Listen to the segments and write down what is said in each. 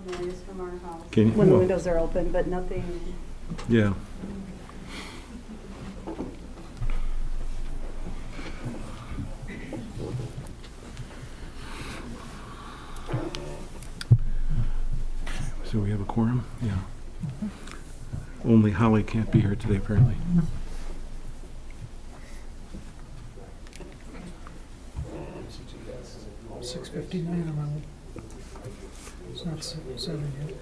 noise from our house Can you- when the well- windows are open, but nothing. Yeah. So we have a quorum? Yeah. Only Holly can't be here today, apparently. 6:59. It's not 7 yet.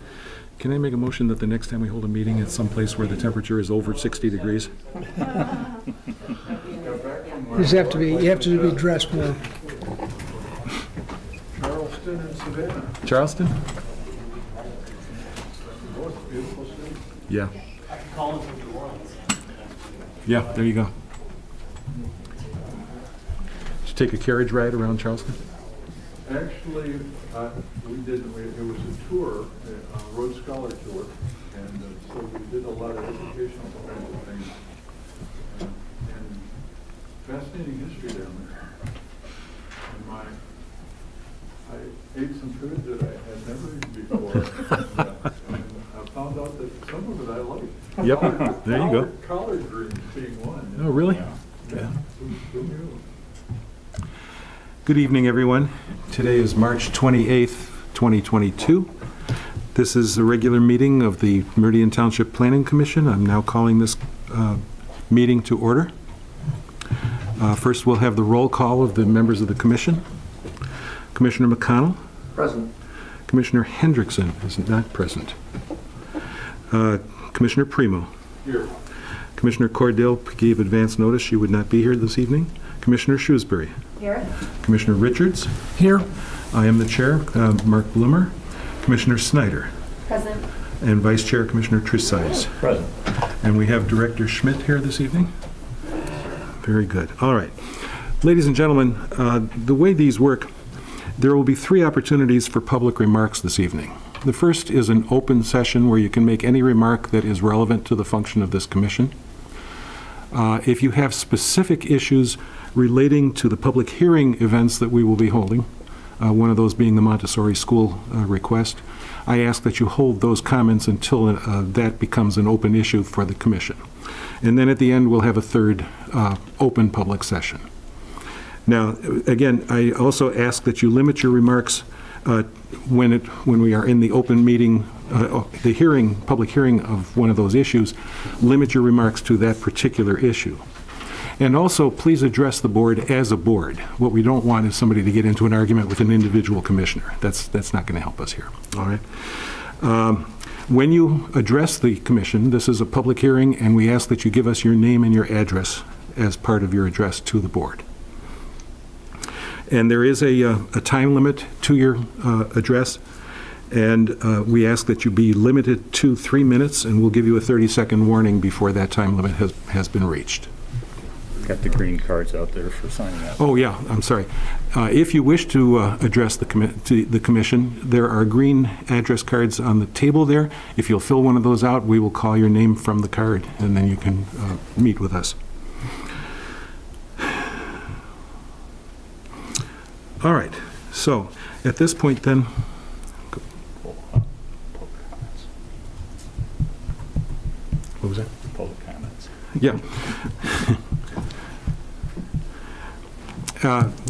Can I make a motion that the next time we hold a meeting, it's someplace where the temperature is over 60 degrees? You have to be dressed more. Charleston and Savannah, Charleston? both beautiful cities. Yeah. Yeah, there you go. Did you take a carriage ride around Charleston? Actually, it was a tour, a Road Scholar tour, and so we did a lot of educational kinds of things. And fascinating history down there. And I ate some food that I had never eaten before. And I found out that some of it I liked. Yep, there you go. Collard greens being one. Oh, really? Yeah. Who knew? Good evening, everyone. Today is March 28th, 2022. This is the regular meeting of the Meridian Township Planning Commission. I'm now calling this meeting to order. First, we'll have the roll call of the members of the commission. Commissioner McConnell. Present. Commissioner Hendrickson is not present. Commissioner Primo. Here. Commissioner Cordell gave advance notice she would not be here this evening. Commissioner Shrewsbury. Here? Commissioner Richards. Here, I am the chair, Mark Bloomer. Commissioner Snyder. Present. And Vice Chair Commissioner Tresize. Present. And we have Director Schmidt here this evening. Very good. All right. Ladies and gentlemen, the way these work, there will be 3 opportunities for public remarks this evening. The first is an open session where you can make any remark that is relevant to the function of this commission. If you have specific issues relating to the public hearing events that we will be holding, one of those being the Montessori school request, I ask that you hold those comments until that becomes an open issue for the commission. And then at the end, we'll have a third open public session. Now, again, I also ask that you limit your remarks when we are in the open meeting, the public hearing of one of those issues. Limit your remarks to that particular issue. And also, please address the board as a board. What we don't want is somebody to get into an argument with an individual commissioner. That's not going to help us here. All right. When you address the commission, this is a public hearing, and we ask that you give us your name and your address as part of your address to the board. And there is a time limit to your address, and we ask that you be limited to 3 minutes, and we'll give you a 30-second warning before that time limit has been reached. Got the green cards out there for signing up. Oh, yeah, I'm sorry. If you wish to address the commission, there are green address cards on the table there. If you'll fill one of those out, we will call your name from the card, and then you can meet with us. All right, so at this point then, what was that? Public comments. Yeah.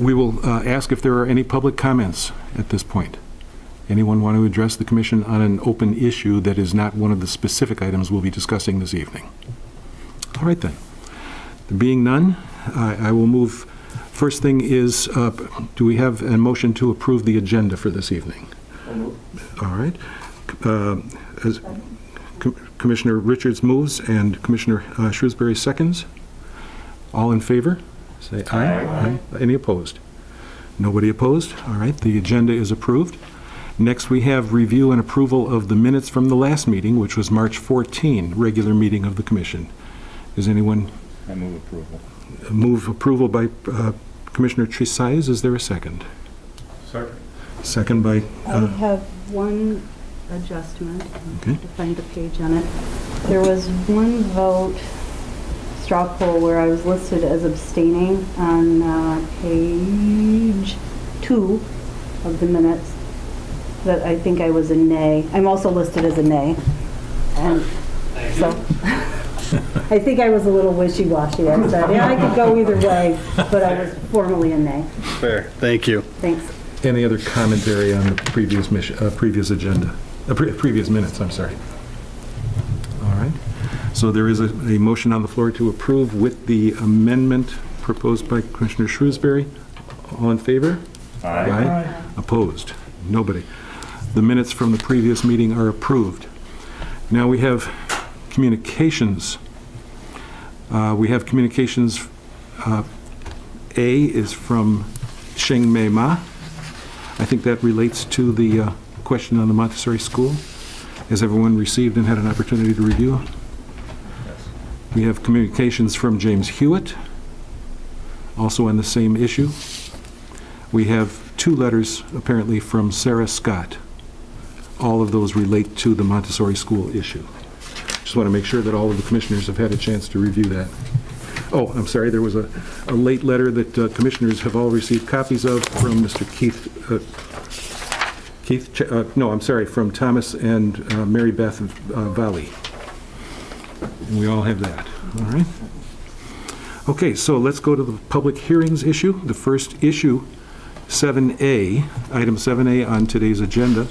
We will ask if there are any public comments at this point. Anyone want to address the commission on an open issue that is not one of the specific items we'll be discussing this evening? All right then. There being none, I will move. First thing is, do we have a motion to approve the agenda for this evening? All right. Commissioner Richards moves and Commissioner Shrewsbury seconds. All in favor? Say aye. Aye. Any opposed? Nobody opposed? All right, the agenda is approved. Next, we have review and approval of the minutes from the last meeting, which was March 14, regular meeting of the commission. Is anyone? I move approval. Move approval by Commissioner Tresize. Is there a second? Second. Second by... I have one adjustment. Okay. To find the page on it. There was one vote, straw poll, where I was listed as abstaining on page 2 of the minutes. that I think I was a nay. I'm also listed as a nay. And so I think I was a little wishy-washy. I said, yeah, I could go either way, but I was formally a nay. Fair, thank you. Thanks. Any other commentary on the previous agenda, previous minutes, I'm sorry. All right. So there is a motion on the floor to approve with the amendment proposed by Commissioner Shrewsbury. All in favor? Aye. Aye. Opposed? Nobody. The minutes from the previous meeting are approved. Now we have communications. We have communications. A is from Sheng Mei Ma. I think that relates to the question on the Montessori school. Has everyone received and had an opportunity to review? We have communications from James Hewitt, also on the same issue. We have 2 letters, apparently, from Sarah Scott. All of those relate to the Montessori school issue. Just want to make sure that all of the commissioners have had a chance to review that. Oh, I'm sorry, there was a late letter that commissioners have all received copies of from Mr. from Thomas and Mary Beth Valley. And we all have that, all right? Okay, so let's go to the public hearings issue. The first issue, 7A, item 7A on today's agenda,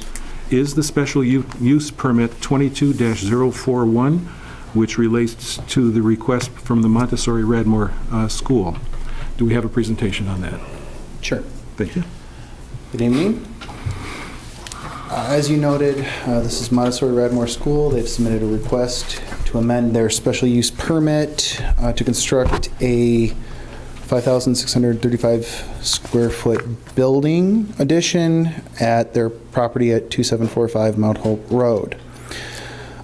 is the special use permit 22-041, which relates to the request from the Montessori Radmore School. Do we have a presentation on that? Sure. Thank you. Good evening. As you noted, this is Montessori Radmore School. They've submitted a request to amend their special use permit to construct a 5,635 square foot building addition at their property at 2745 Mount Hope Road.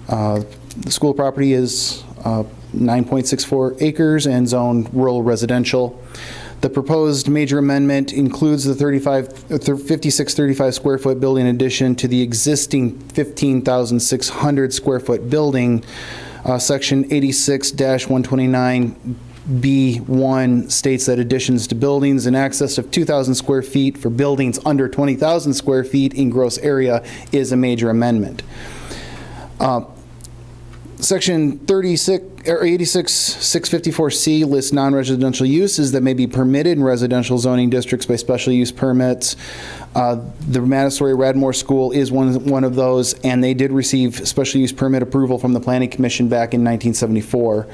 The school property is 9.64 acres and zoned rural residential. The proposed major amendment includes the 5635 square foot building addition to the existing 15,600 square foot building. Section 86-129B1 states that additions to buildings in excess of 2,000 square feet for buildings under 20,000 square feet in gross area is a major amendment. Section 86-654C lists non-residential uses that may be permitted in residential zoning districts by special use permits. The Montessori Radmore School is one of those, and they did receive special use permit approval from the Planning Commission back in 1974.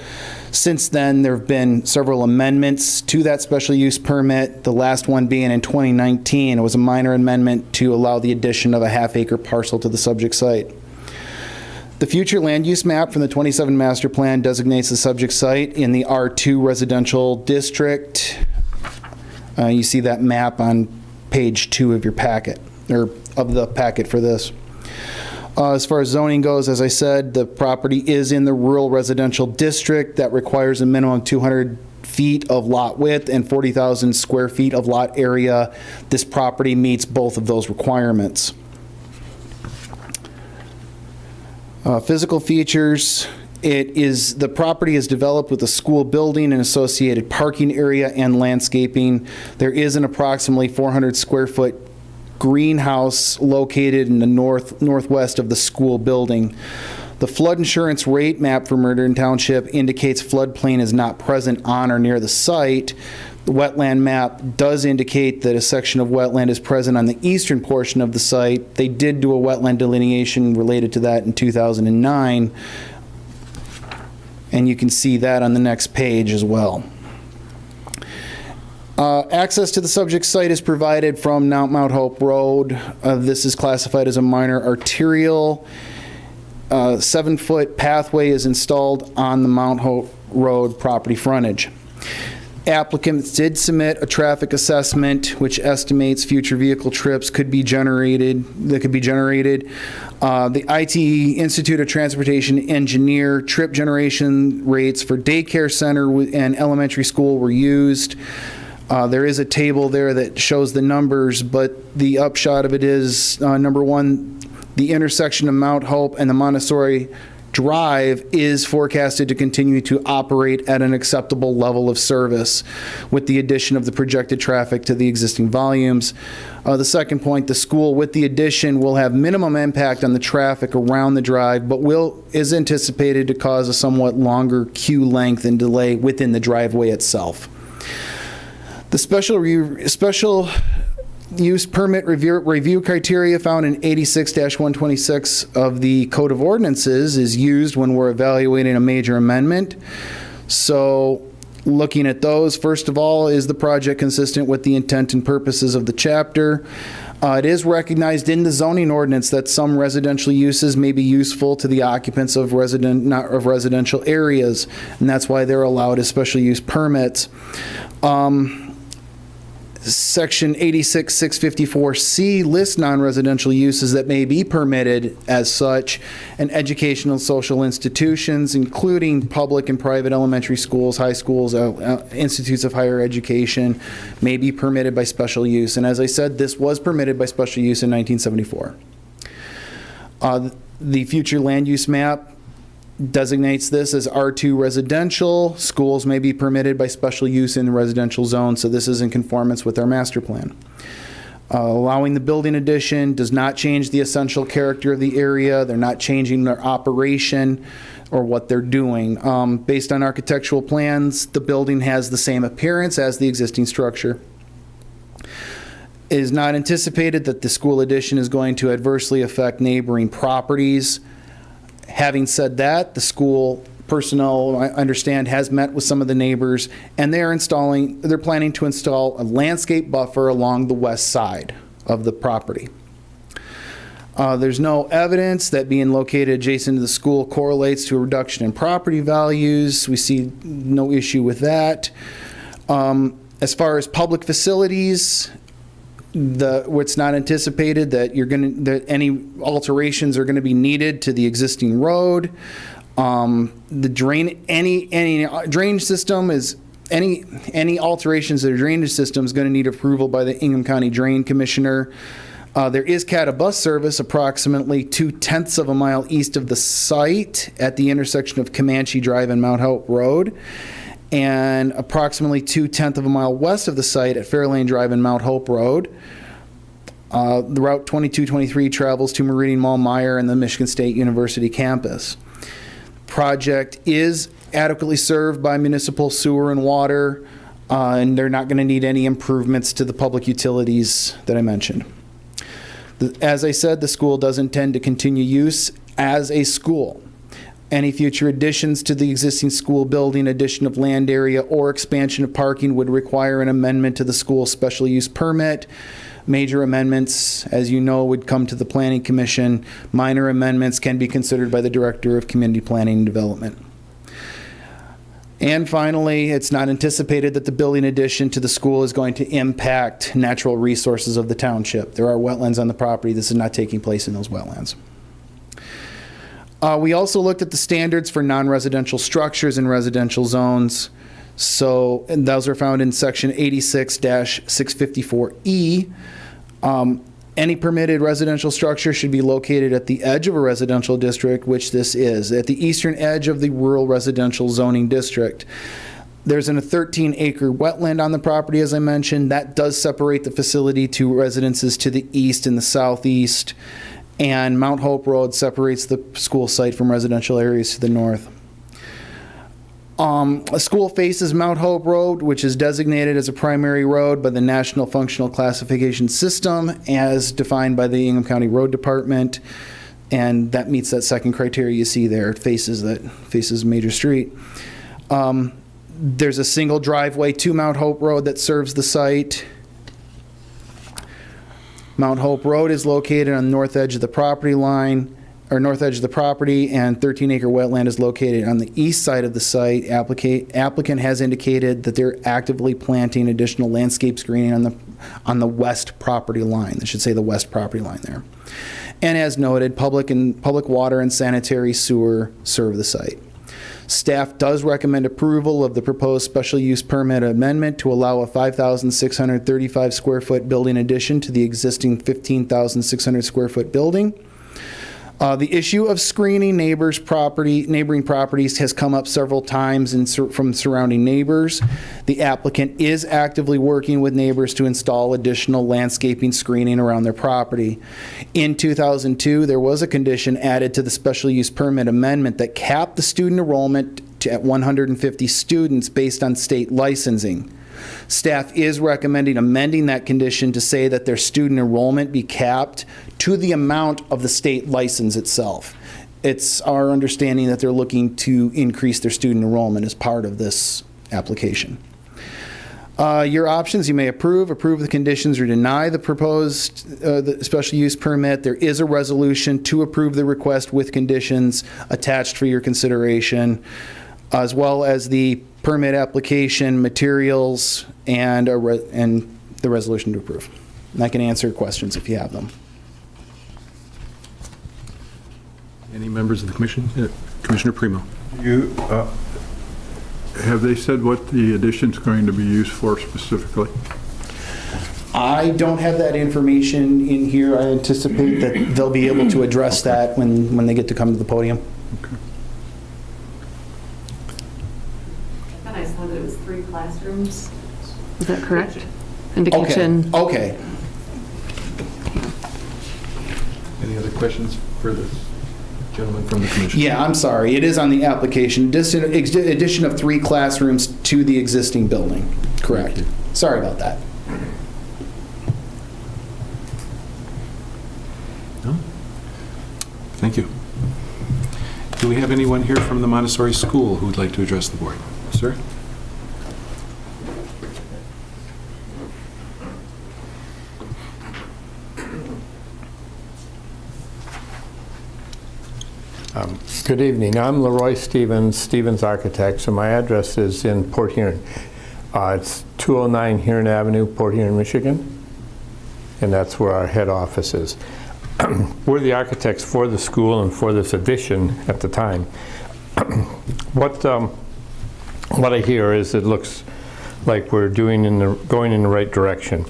Since then, there have been several amendments to that special use permit, the last one being in 2019. It was a minor amendment to allow the addition of a half-acre parcel to the subject site. The future land use map from the 27 master plan designates the subject site in the R2 residential district. You see that map on page 2 of your packet, or of the packet for this. As far as zoning goes, as I said, the property is in the rural residential district that requires a minimum 200 feet of lot width and 40,000 square feet of lot area. This property meets both of those requirements. Physical features, the property is developed with a school building and associated parking area and landscaping. There is an approximately 400 square foot greenhouse located in the northwest of the school building. The flood insurance rate map for Meridian Township indicates floodplain is not present on or near the site. The wetland map does indicate that a section of wetland is present on the eastern portion of the site. They did do a wetland delineation related to that in 2009, and you can see that on the next page as well. Access to the subject site is provided from Mount Hope Road. This is classified as a minor arterial. 7-foot pathway is installed on the Mount Hope Road property frontage. Applicants did submit a traffic assessment which estimates future vehicle trips could be generated. The ITE Institute of Transportation engineer trip generation rates for daycare center and elementary school were used. There is a table there that shows the numbers, but the upshot of it is, number one, the intersection of Mount Hope and the Montessori Drive is forecasted to continue to operate at an acceptable level of service with the addition of the projected traffic to the existing volumes. The second point, the school with the addition will have minimum impact on the traffic around the drive, but is anticipated to cause a somewhat longer queue length and delay within the driveway itself. The special use permit review criteria found in 86-126 of the Code of Ordinances is used when we're evaluating a major amendment. So looking at those, first of all, is the project consistent with the intent and purposes of the chapter? It is recognized in the zoning ordinance that some residential uses may be useful to the occupants of residential areas, and that's why they're allowed as special use permits. Section 86-654C lists non-residential uses that may be permitted as such, and educational and social institutions, including public and private elementary schools, high schools, institutes of higher education, may be permitted by special use. And as I said, this was permitted by special use in 1974. The future land use map designates this as R2 residential. Schools may be permitted by special use in the residential zone, so this is in conformance with our master plan. Allowing the building addition does not change the essential character of the area. They're not changing their operation or what they're doing. Based on architectural plans, the building has the same appearance as the existing structure. It is not anticipated that the school addition is going to adversely affect neighboring properties. Having said that, the school personnel, I understand, has met with some of the neighbors, and they're planning to install a landscape buffer along the west side of the property. There's no evidence that being located adjacent to the school correlates to a reduction in property values. We see no issue with that. As far as public facilities, what's not anticipated that any alterations are going to be needed to the existing road. The drainage system is any alterations to the drainage system is going to need approval by the Ingham County Drain Commissioner. There is CATA bus service approximately 0.2 of a mile east of the site at the intersection of Comanche Drive and Mount Hope Road, and approximately 0.2 of a mile west of the site at Fairlane Drive and Mount Hope Road. The Route 2223 travels to Meridian Mall Meyer and the Michigan State University campus. Project is adequately served by municipal sewer and water, and they're not going to need any improvements to the public utilities that I mentioned. As I said, the school does intend to continue use as a school. Any future additions to the existing school building, addition of land area, or expansion of parking would require an amendment to the school special use permit. Major amendments, as you know, would come to the Planning Commission. Minor amendments can be considered by the Director of Community Planning and Development. And finally, it's not anticipated that the building addition to the school is going to impact natural resources of the township. There are wetlands on the property. This is not taking place in those wetlands. We also looked at the standards for non-residential structures in residential zones. And those are found in section 86-654E. Any permitted residential structure should be located at the edge of a residential district, which this is, at the eastern edge of the rural residential zoning district. There's a 13-acre wetland on the property, as I mentioned. That does separate the facility to residences to the east and the southeast. And Mount Hope Road separates the school site from residential areas to the north. A school faces Mount Hope Road, which is designated as a primary road by the National Functional Classification System as defined by the Ingham County Road Department, and that meets that second criteria you see there. It faces a major street. There's a single driveway to Mount Hope Road that serves the site. Mount Hope Road is located on the north edge of the property line, or north edge of the property, and 13-acre wetland is located on the east side of the site. Applicant has indicated that they're actively planting additional landscape screening on the west property line. I should say the west property line there. And as noted, public water and sanitary sewer serve the site. Staff does recommend approval of the proposed special use permit amendment to allow a 5,635 square foot building addition to the existing 15,600 square foot building. The issue of screening neighboring properties has come up several times from surrounding neighbors. The applicant is actively working with neighbors to install additional landscaping screening around their property. In 2002, there was a condition added to the special use permit amendment that capped the student enrollment at 150 students based on state licensing. Staff is recommending amending that condition to say that their student enrollment be capped to the amount of the state license itself. It's our understanding that they're looking to increase their student enrollment as part of this application. Your options: you may approve the conditions, or deny the proposed the special use permit. There is a resolution to approve the request with conditions attached for your consideration, as well as the permit application materials and the resolution to approve. And I can answer questions if you have them. Any members of the commission? Commissioner Primo. You, have they said what the addition's going to be used for specifically? I don't have that information in here. I anticipate that they'll be able to address that when they get to come to the podium. I thought I saw that it was 3 classrooms. Is that correct? And a kitchen. Okay. Any other questions for the gentleman from the commission? Yeah, I'm sorry. It is on the application. Addition of 3 classrooms to the existing building. Correct. Sorry about that. No? Thank you. Do we have anyone here from the Montessori School who would like to address the board? Sir? Good evening. I'm Leroy Stevens, Stevens Architects, and my address is in Port Huron. It's 209 Huron Avenue, Port Huron, Michigan, and that's where our head office is. We're the architects for the school and for this addition at the time. What I hear is it looks like we're going in the right direction.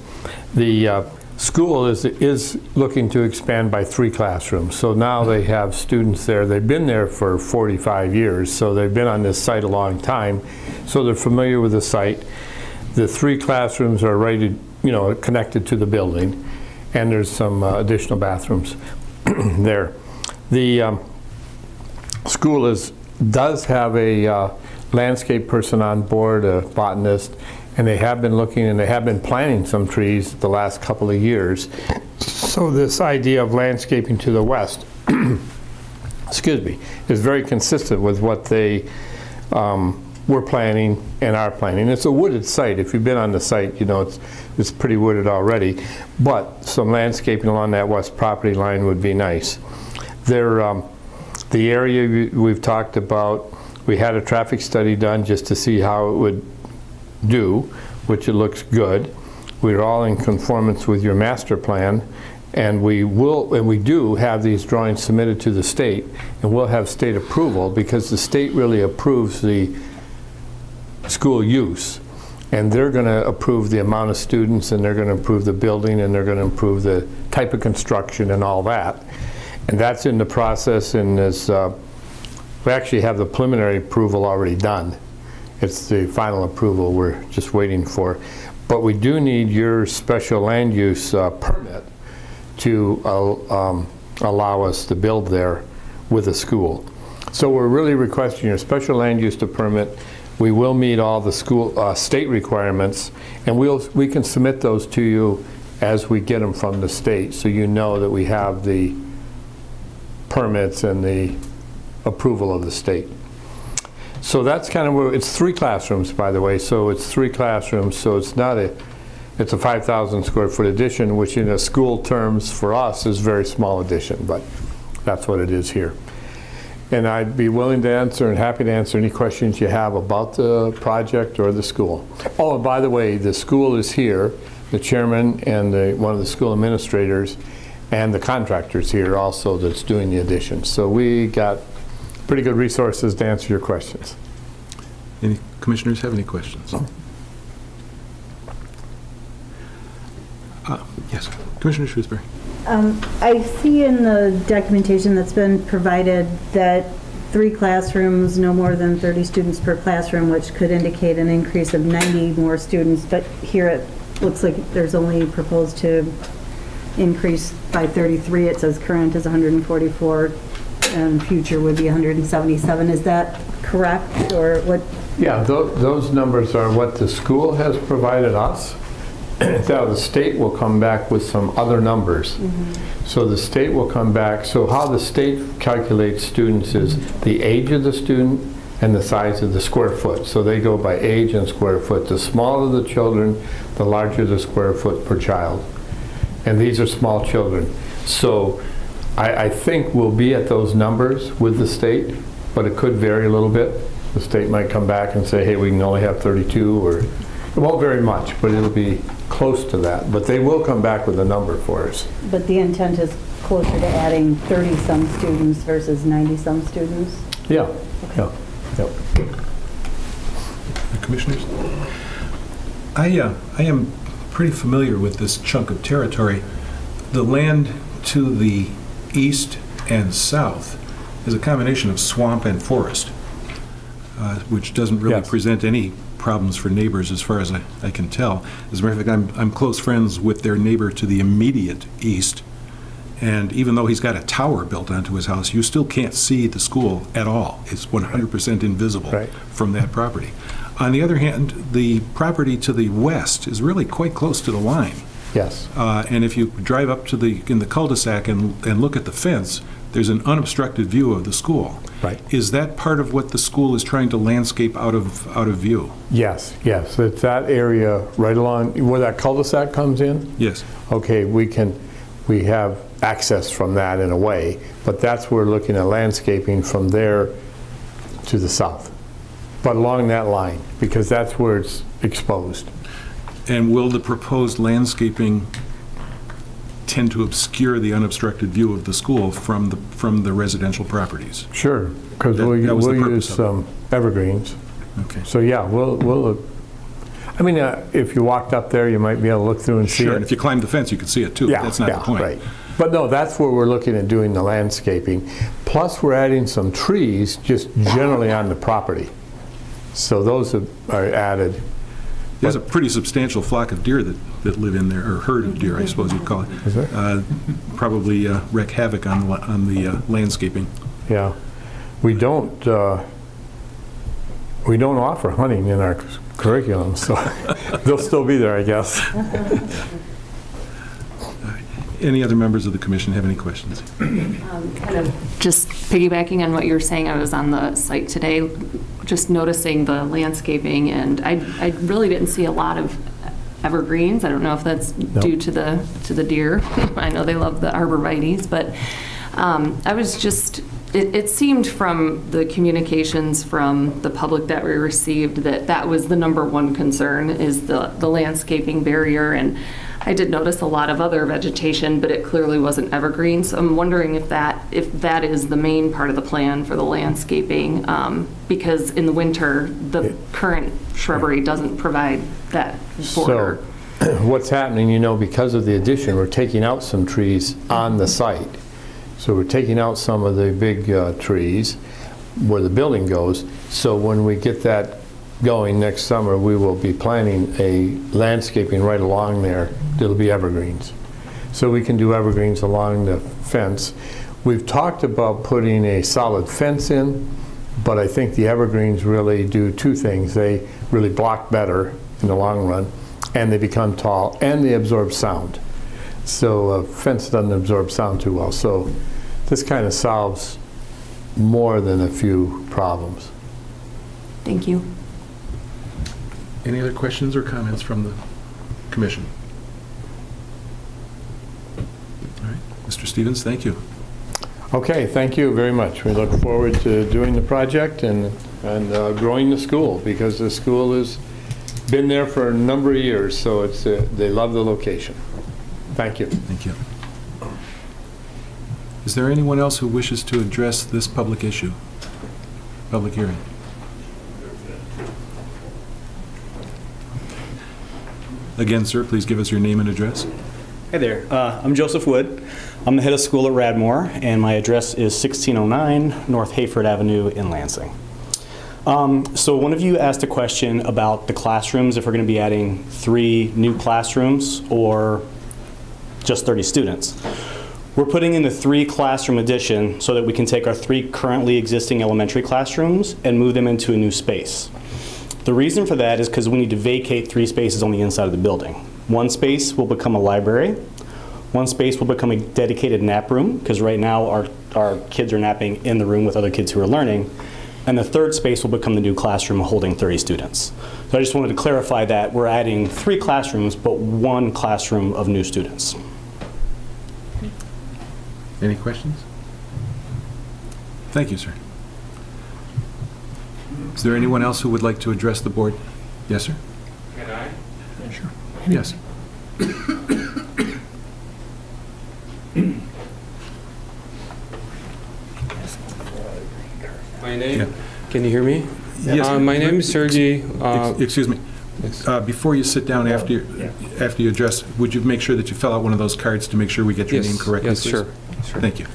The school is looking to expand by 3 classrooms. So now they have students there. They've been there for 45 years, so they've been on this site a long time. So they're familiar with the site. The 3 classrooms are rated, connected to the building, and there's some additional bathrooms there. The school does have a landscape person on board, a botanist, and they have been looking and they have been planting some trees the last couple of years. So this idea of landscaping to the west, excuse me, is very consistent with what they were planning and are planning. It's a wooded site. If you've been on the site, it's pretty wooded already, but some landscaping along that west property line would be nice. The area we've talked about, we had a traffic study done just to see how it would do, which it looks good. We're all in conformance with your master plan, and we do have these drawings submitted to the state, and we'll have state approval because the state really approves the school use, and they're going to approve the amount of students, and they're going to approve the building, and they're going to approve the type of construction and all that. And that's in the process, and we actually have the preliminary approval already done. It's the final approval we're just waiting for. But we do need your special land use permit to allow us to build there with a school. So we're really requesting your special land use permit. We will meet all the school state requirements, and we can submit those to you as we get them from the state, so you know that we have the permits and the approval of the state. So that's kind of where, it's 3 classrooms, by the way, so it's 3 classrooms, so it's a 5,000 square foot addition, which in a school terms for us is very small addition, but that's what it is here. And I'd be willing to answer and happy to answer any questions you have about the project or the school. Oh, and by the way, the school is here, the chairman and one of the school administrators and the contractors here also that's doing the addition. So we got pretty good resources to answer your questions. Any commissioners have any questions? Yes, Commissioner Shrewsbury. I see in the documentation that's been provided that 3 classrooms, no more than 30 students per classroom, which could indicate an increase of 90 more students, but here it looks like there's only proposed to increase by 33. It says current is 144 and future would be 177. Is that correct, or what? Yeah, those numbers are what the school has provided us. Now, the state will come back with some other numbers. So the state will come back, so how the state calculates students is the age of the student and the size of the square foot. So they go by age and square foot. The smaller the children, the larger the square foot per child. And these are small children. So I think we'll be at those numbers with the state, but it could vary a little bit. The state might come back and say, hey, we can only have 32, or it won't vary much, but it'll be close to that. But they will come back with a number for us. But the intent is closer to adding 30-some students versus 90-some students? Yeah, yeah, yeah. The Commissioners? I am pretty familiar with this chunk of territory. The land to the east and south is a combination of swamp and forest, which doesn't really Yes. present any problems for neighbors as far as I can tell. As a matter of fact, I'm close friends with their neighbor to the immediate east, and even though he's got a tower built onto his house, you still can't see the school at all. It's 100% invisible Right. from that property. On the other hand, the property to the west is really quite close to the line. Yes. And if you drive up to in the cul-de-sac and look at the fence, there's an unobstructed view of the school. Right. Is that part of what the school is trying to landscape out of view? Yes, yes. It's that area right along where that cul-de-sac comes in. Yes. Okay, we have access from that in a way, but that's where we're looking at landscaping from there to the south. But along that line, because that's where it's exposed. And will the proposed landscaping tend to obscure the unobstructed view of the school from the residential properties? Sure, because That was the we'll purpose use of some evergreens. Okay. So yeah, we'll I mean, if you walked up there, you might be able to look through and see Sure, it. and if you climb the fence, you can see it too. Yeah, That's not the point. Right. But no, that's where we're looking at doing the landscaping. Plus, we're adding some trees just generally on the property. So those are added. There's a pretty substantial flock of deer that live in there, or herd of deer, I suppose you'd call it. Is there? Probably wreak havoc on the landscaping. Yeah. We don't offer hunting in our curriculum, so they'll still be there, I guess. Any other members of the commission have any questions? Kind of just piggybacking on what you were saying, I was on the site today, just noticing the landscaping, and I really didn't see a lot of evergreens. I don't know if that's due to the deer. I know they love the arborvitaes, but I was just, it seemed from the communications from the public that we received that was the number one concern, is the landscaping barrier. And I did notice a lot of other vegetation, but it clearly wasn't evergreen. So I'm wondering if that is the main part of the plan for the landscaping, because in the winter, the current shrubbery doesn't provide that border. So what's happening, because of the addition, we're taking out some trees on the site. So we're taking out some of the big trees where the building goes. So when we get that going next summer, we will be planning a landscaping right along there. It'll be evergreens. So we can do evergreens along the fence. We've talked about putting a solid fence in, but I think the evergreens really do two things. They really block better in the long run, and they become tall, and they absorb sound. So a fence doesn't absorb sound too well. So this kind of solves more than a few problems. Thank you. Any other questions or comments from the commission? All right, Mr. Stevens, thank you. Okay, thank you very much. We look forward to doing the project and growing the school, because the school has been there for a number of years, so it's they love the location. Thank you. Thank you. Is there anyone else who wishes to address this public issue, public hearing? Again, sir, please give us your name and address. Hi there. I'm Joseph Wood. I'm the head of school at Radmore, and my address is 1609 North Hayford Avenue in Lansing. So one of you asked a question about the classrooms, if we're going to be adding 3 new classrooms or just 30 students. We're putting in the 3 classroom addition so that we can take our 3 currently existing elementary classrooms and move them into a new space. The reason for that is because we need to vacate 3 spaces on the inside of the building. 1 space will become a library. 1 space will become a dedicated nap room, because right now our kids are napping in the room with other kids who are learning. And the 3rd space will become the new classroom holding 30 students. So I just wanted to clarify that we're adding 3 classrooms, but 1 classroom of new students. Any questions? Thank you, sir. Is there anyone else who would like to address the board? Yes, sir? Can I? Yeah, sure. Yes. My name, Yeah. can you hear me? Yes. My name is Sergey. Excuse me. Before you sit down after you address, would you make sure that you fill out one of those cards to make sure we get your name correctly, yes, please? sure. Thank you.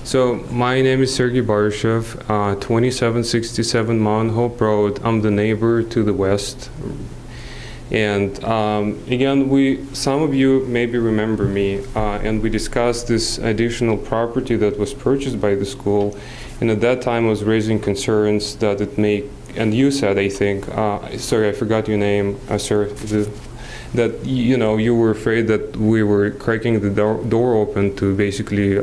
So my name is Sergey Barshev, 2767 Mount Hope Road. I'm the neighbor to the west. And again, some of you maybe remember me, and we discussed this additional property that was purchased by the school. And at that time, I was raising concerns that it may, and you said, I think, sorry, I forgot your name, sir, that you were afraid that we were cracking the door open to basically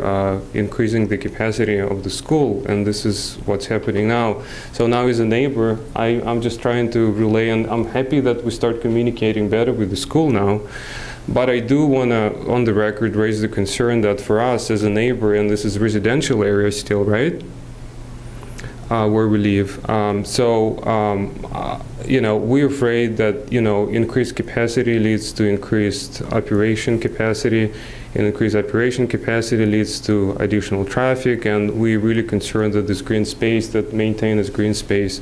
increasing the capacity of the school, and this is what's happening now. So now as a neighbor, I'm just trying to relay, and I'm happy that we start communicating better with the school now. But I do want to, on the record, raise the concern that for us as a neighbor, and this is residential area still, right? Where we live. We're afraid that, increased capacity leads to increased operation capacity, and increased operation capacity leads to additional traffic, and we're really concerned that this green space, that maintained as green space,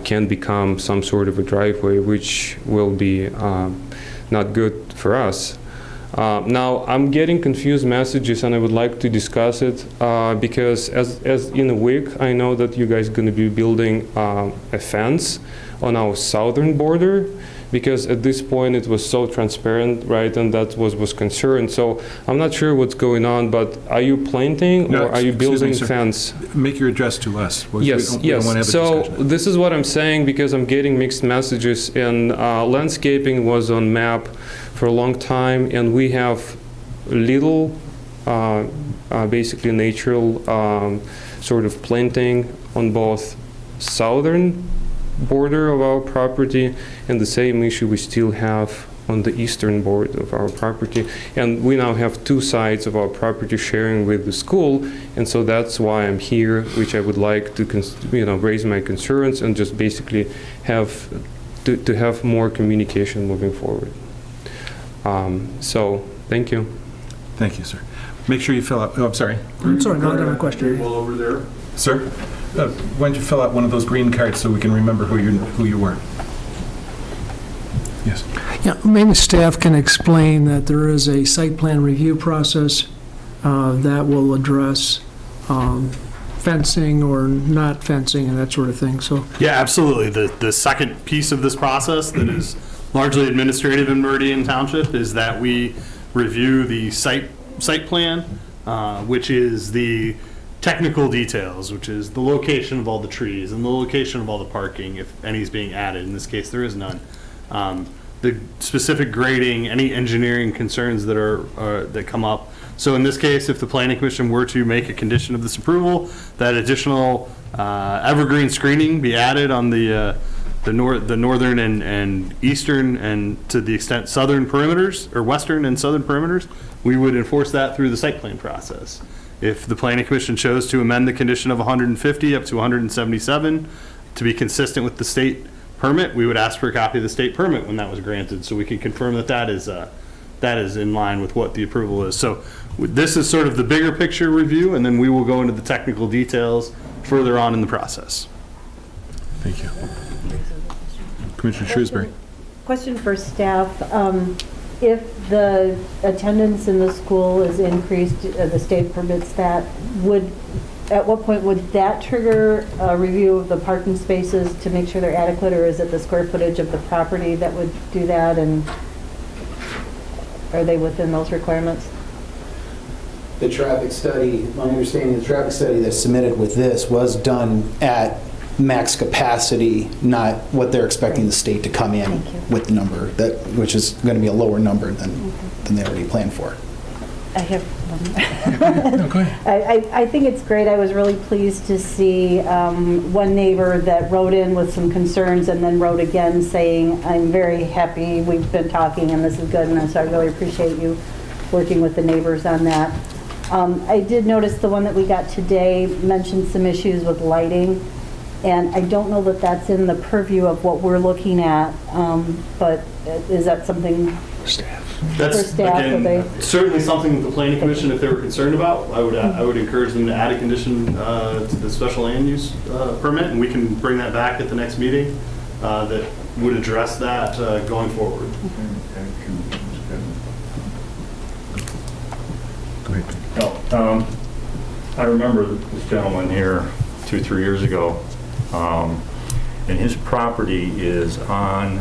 can become some sort of a driveway, which will be not good for us. Now, I'm getting confused messages, and I would like to discuss it because as in a week, I know that you guys are going to be building a fence on our southern border, because at this point it was so transparent, right, and that was concerned. So I'm not sure what's going on, but are you planting or are you building fence? Make your address to us. Yes. So this is what I'm saying, because I'm getting mixed messages, and landscaping was on map for a long time, and we have little basically natural sort of planting on both southern border of our property, and the same issue we still have on the eastern border of our property. And we now have 2 sides of our property sharing with the school, and so that's why I'm here, which I would like to raise my concerns and just basically have to have more communication moving forward. So thank you. Thank you, sir. Make sure you fill out, I'm sorry. Sorry, no, I don't have a question. Well, over there. Sir, why don't you fill out one of those green cards so we can remember who you were? Yes. Yeah, maybe staff can explain that there is a site plan review process that will address fencing or not fencing and that sort of thing, so. Yeah, absolutely. The second piece of this process that is largely administrative in Meridian Township is that we review the site plan, which is the technical details, which is the location of all the trees and the location of all the parking, if any is being added. In this case, there is none. The specific grading, any engineering concerns that come up. So in this case, if the Planning Commission were to make a condition of this approval, that additional evergreen screening be added on the northern and eastern, and to the extent southern perimeters, or western and southern perimeters, we would enforce that through the site plan process. If the Planning Commission chose to amend the condition of 150 up to 177 to be consistent with the state permit, we would ask for a copy of the state permit when that was granted, so we can confirm that that is in line with what the approval is. So this is sort of the bigger picture review, and then we will go into the technical details further on in the process. Thank you. Commissioner Shrewsbury. Question for staff. if the attendance in the school is increased, the state permits that, at what point would that trigger a review of the parking spaces to make sure they're adequate, or is it the square footage of the property that would do that, and are they within those requirements? The traffic study, my understanding, the traffic study that's submitted with this was done at max capacity, not what they're expecting the state to come in Thank you. with the number, which is going to be a lower number than they already planned for. I have one. No, go ahead. I think it's great. I was really pleased to see one neighbor that wrote in with some concerns and then wrote again saying, I'm very happy, we've been talking and this is good, and so I really appreciate you working with the neighbors on that. I did notice the one that we got today mentioned some issues with lighting, and I don't know that that's in the purview of what we're looking at, but is that something That's, for staff? Are again, they? certainly something the planning commission, if they were concerned about, I would encourage them to add a condition to the special land use permit, and we can bring that back at the next meeting that would address that going forward. Go ahead. No, I remember this gentleman here 2-3 years ago, and his property is on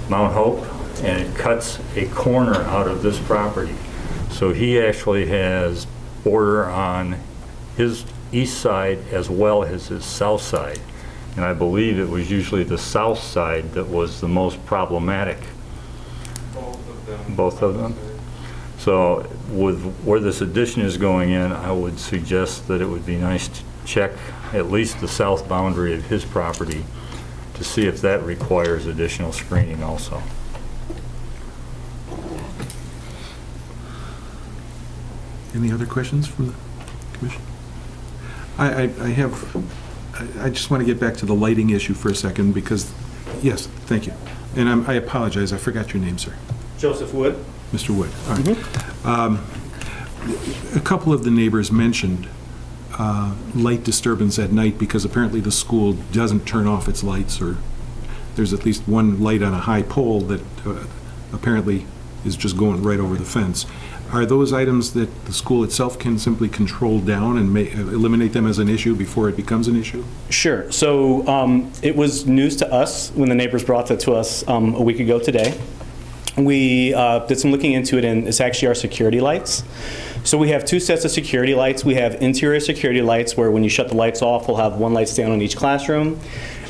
Mount Hope, and it cuts a corner out of this property. So he actually has border on his east side as well as his south side. And I believe it was usually the south side that was the most problematic. Both of them? So with where this addition is going in, I would suggest that it would be nice to check at least the south boundary of his property to see if that requires additional screening also. Any other questions from the commission? I just want to get back to the lighting issue for a second because, yes, thank you. And I apologize, I forgot your name, sir. Joseph Wood. Mr. Wood. All right. A couple of the neighbors mentioned light disturbance at night because apparently the school doesn't turn off its lights, or there's at least one light on a high pole that apparently is just going right over the fence. Are those items that the school itself can simply control down and eliminate them as an issue before it becomes an issue? Sure. So it was news to us when the neighbors brought that to us a week ago today. We did some looking into it, and it's actually our security lights. So we have two sets of security lights. We have interior security lights where when you shut the lights off, we'll have one light stand on each classroom.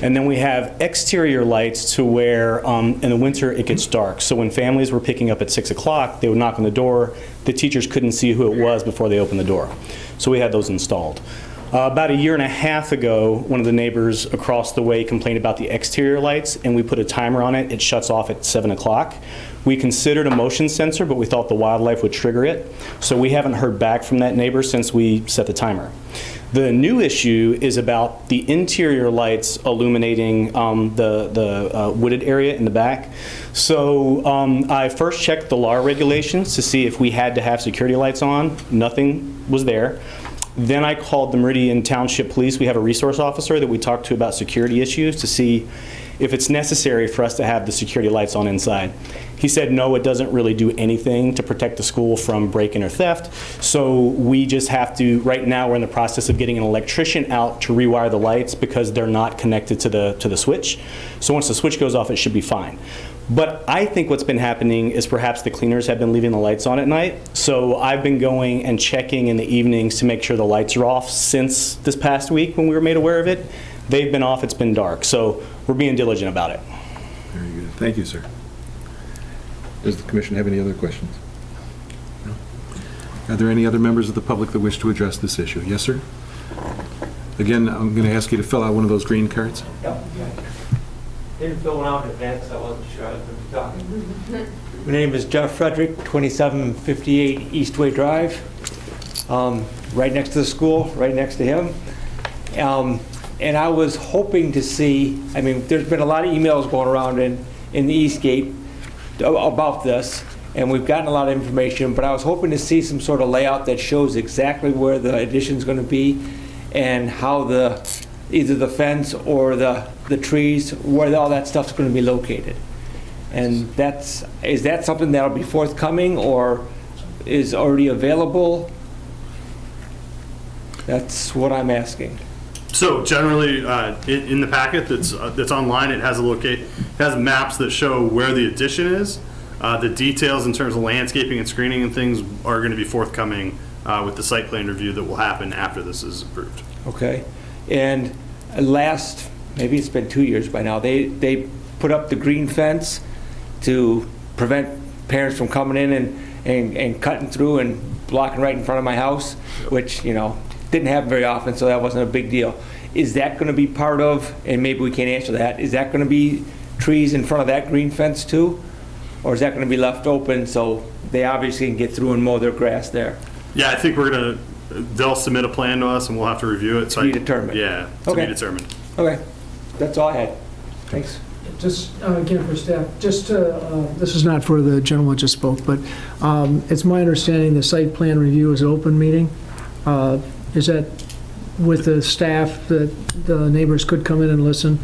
And then we have exterior lights to where in the winter it gets dark. So when families were picking up at 6 o'clock, they would knock on the door. The teachers couldn't see who it was before they opened the door. So we had those installed. About 1.5 years ago, one of the neighbors across the way complained about the exterior lights, and we put a timer on it. It shuts off at 7 o'clock. We considered a motion sensor, but we thought the wildlife would trigger it. So we haven't heard back from that neighbor since we set the timer. The new issue is about the interior lights illuminating the wooded area in the back. So I first checked the law regulations to see if we had to have security lights on. Nothing was there. Then I called the Meridian Township Police. We have a resource officer that we talked to about security issues to see if it's necessary for us to have the security lights on inside. He said, no, it doesn't really do anything to protect the school from break-in or theft. So we just have to, right now we're in the process of getting an electrician out to rewire the lights because they're not connected to the switch. So once the switch goes off, it should be fine. But I think what's been happening is perhaps the cleaners have been leaving the lights on at night. So I've been going and checking in the evenings to make sure the lights are off since this past week when we were made aware of it. They've been off, it's been dark. So we're being diligent about it. Very good. Thank you, sir. Does the commission have any other questions? No? Are there any other members of the public that wish to address this issue? Yes, sir? Again, I'm going to ask you to fill out one of those green cards. Yep. Didn't fill one out in advance, I wasn't sure I was going to be talking. My name is Jeff Frederick, 2758 Eastway Drive, right next to the school, right next to him. And I was hoping to see, I mean, there's been a lot of emails going around in the Eastgate about this, and we've gotten a lot of information, but I was hoping to see some sort of layout that shows exactly where the addition's going to be and how either the fence or the trees, where all that stuff's going to be located. And is that something that'll be forthcoming or is already available? That's what I'm asking. So generally, in the packet that's online, it has maps that show where the addition is. The details in terms of landscaping and screening and things are going to be forthcoming with the site plan review that will happen after this is approved. Okay. And maybe it's been 2 years by now, they put up the green fence to prevent parents from coming in and cutting through and blocking right in front of my house, which, didn't happen very often, so that wasn't a big deal. Is that going to be part of, and maybe we can't answer that, is that going to be trees in front of that green fence too? Or is that going to be left open so they obviously can get through and mow their grass there? Yeah, I think they'll submit a plan to us and we'll have to review it. To be determined. Yeah, to be determined. Okay, that's all I had. Thanks. Just, again, for staff, this is not for the gentleman who just spoke, but it's my understanding the site plan review is an open meeting. Is that with the staff that the neighbors could come in and listen?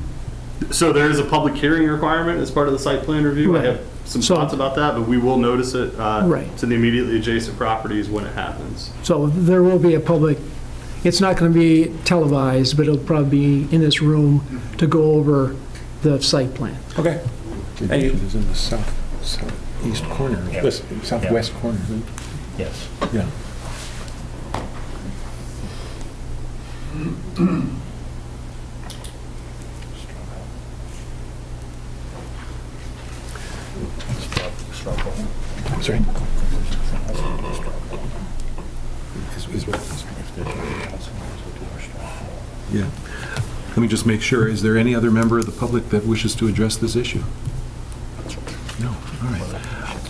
So there is a public hearing requirement as part of the site plan review. Right. I have some thoughts about that, but we will notice it Right. to the immediately adjacent properties when it happens. So there will be a public, it's not going to be televised, but it'll probably be in this room to go over the site plan. Okay. The addition is in the southeast corner, southwest corner. Yes. Yeah. Sorry? Yeah. Let me just make sure, is there any other member of the public that wishes to address this issue? No, all right.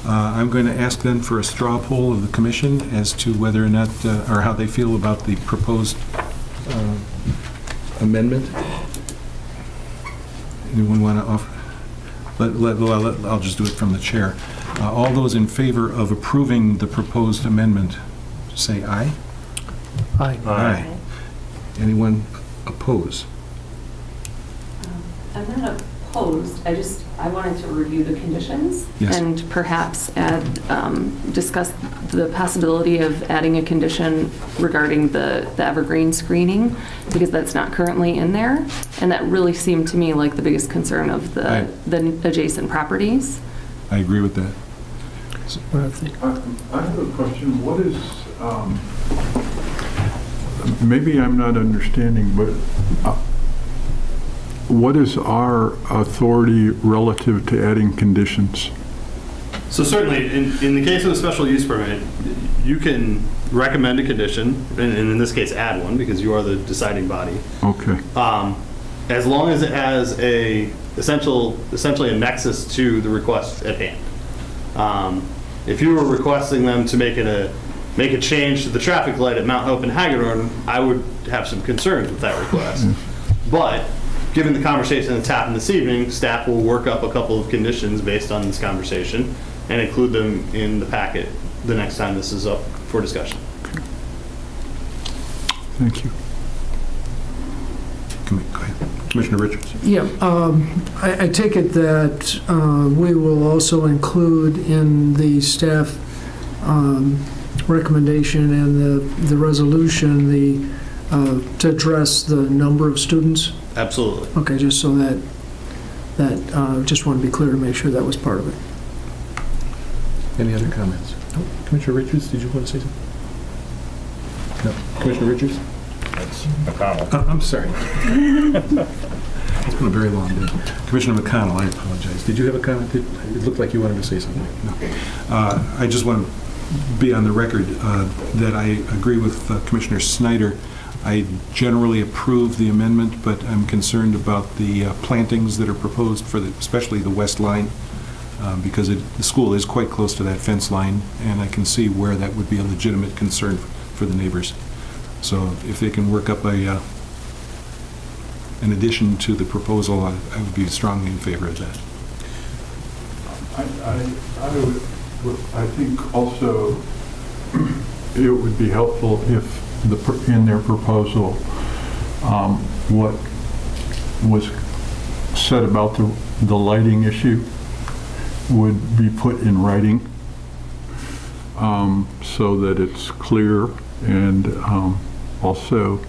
I'm going to ask then for a straw poll of the commission as to whether or not, or how they feel about the proposed amendment. Anyone want to offer? I'll just do it from the chair. All those in favor of approving the proposed amendment, say aye. Aye. Aye. Anyone oppose? I'm not opposed, I wanted to review the conditions. Yes. And perhaps discuss the possibility of adding a condition regarding the evergreen screening, because that's not currently in there. And that really seemed to me like the biggest concern of the adjacent properties. I agree with that. I have a question. What is, maybe I'm not understanding, but what is our authority relative to adding conditions? So certainly, in the case of a special use permit, you can recommend a condition, and in this case, add one, because you are the deciding body. Okay. As long as it has essentially a nexus to the request at hand. If you were requesting them to make a change to the traffic light at Mount Hope and Hagedorn, I would have some concerns with that request. But given the conversation that's happened this evening, staff will work up a couple of conditions based on this conversation and include them in the packet the next time this is up for discussion. Thank you. Go ahead. Commissioner Richards. Yeah, I take it that we will also include in the staff recommendation and the resolution to address the number of students? Absolutely. Okay, just so that just want to be clear to make sure that was part of it. Any other comments? Commissioner Richards, did you want to say something? No. Commissioner Richards? That's McConnell. I'm sorry. It's been a very long day. Commissioner McConnell, I apologize. Did you have a comment? It looked like you wanted to say something. No. I just want to be on the record that I agree with Commissioner Snyder. I generally approve the amendment, but I'm concerned about the plantings that are proposed for especially the west line, because the school is quite close to that fence line, and I can see where that would be a legitimate concern for the neighbors. So if they can work up an addition to the proposal, I would be strongly in favor of that. I think also it would be helpful if in their proposal what was said about the lighting issue, would be put in writing so that it's clear and also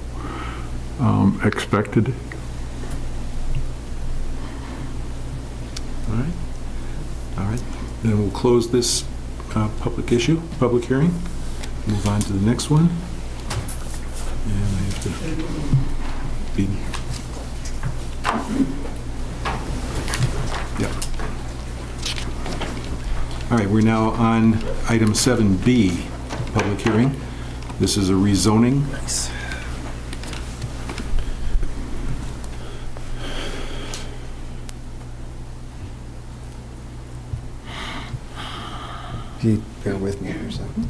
expected. All right. All right. Then we'll close this public hearing. Move on to the next one. And I have to be... Yeah. All right, we're now on item 7B, public hearing. This is a rezoning. Nice. If you bear with me for a second.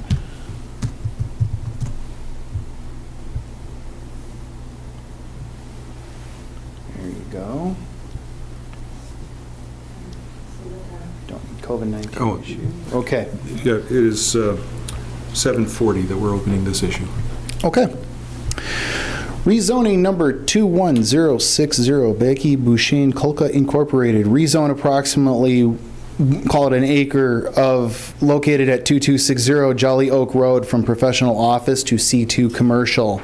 There you go. Don't need COVID-19 Oh. issue. Okay. Yeah, it is 7:40 that we're opening this issue. Okay. Rezoning number 21060, Becky Bouchine Kulka Incorporated. Rezone approximately, call it an acre, located at 2260 Jolly Oak Road from professional office to C2 commercial.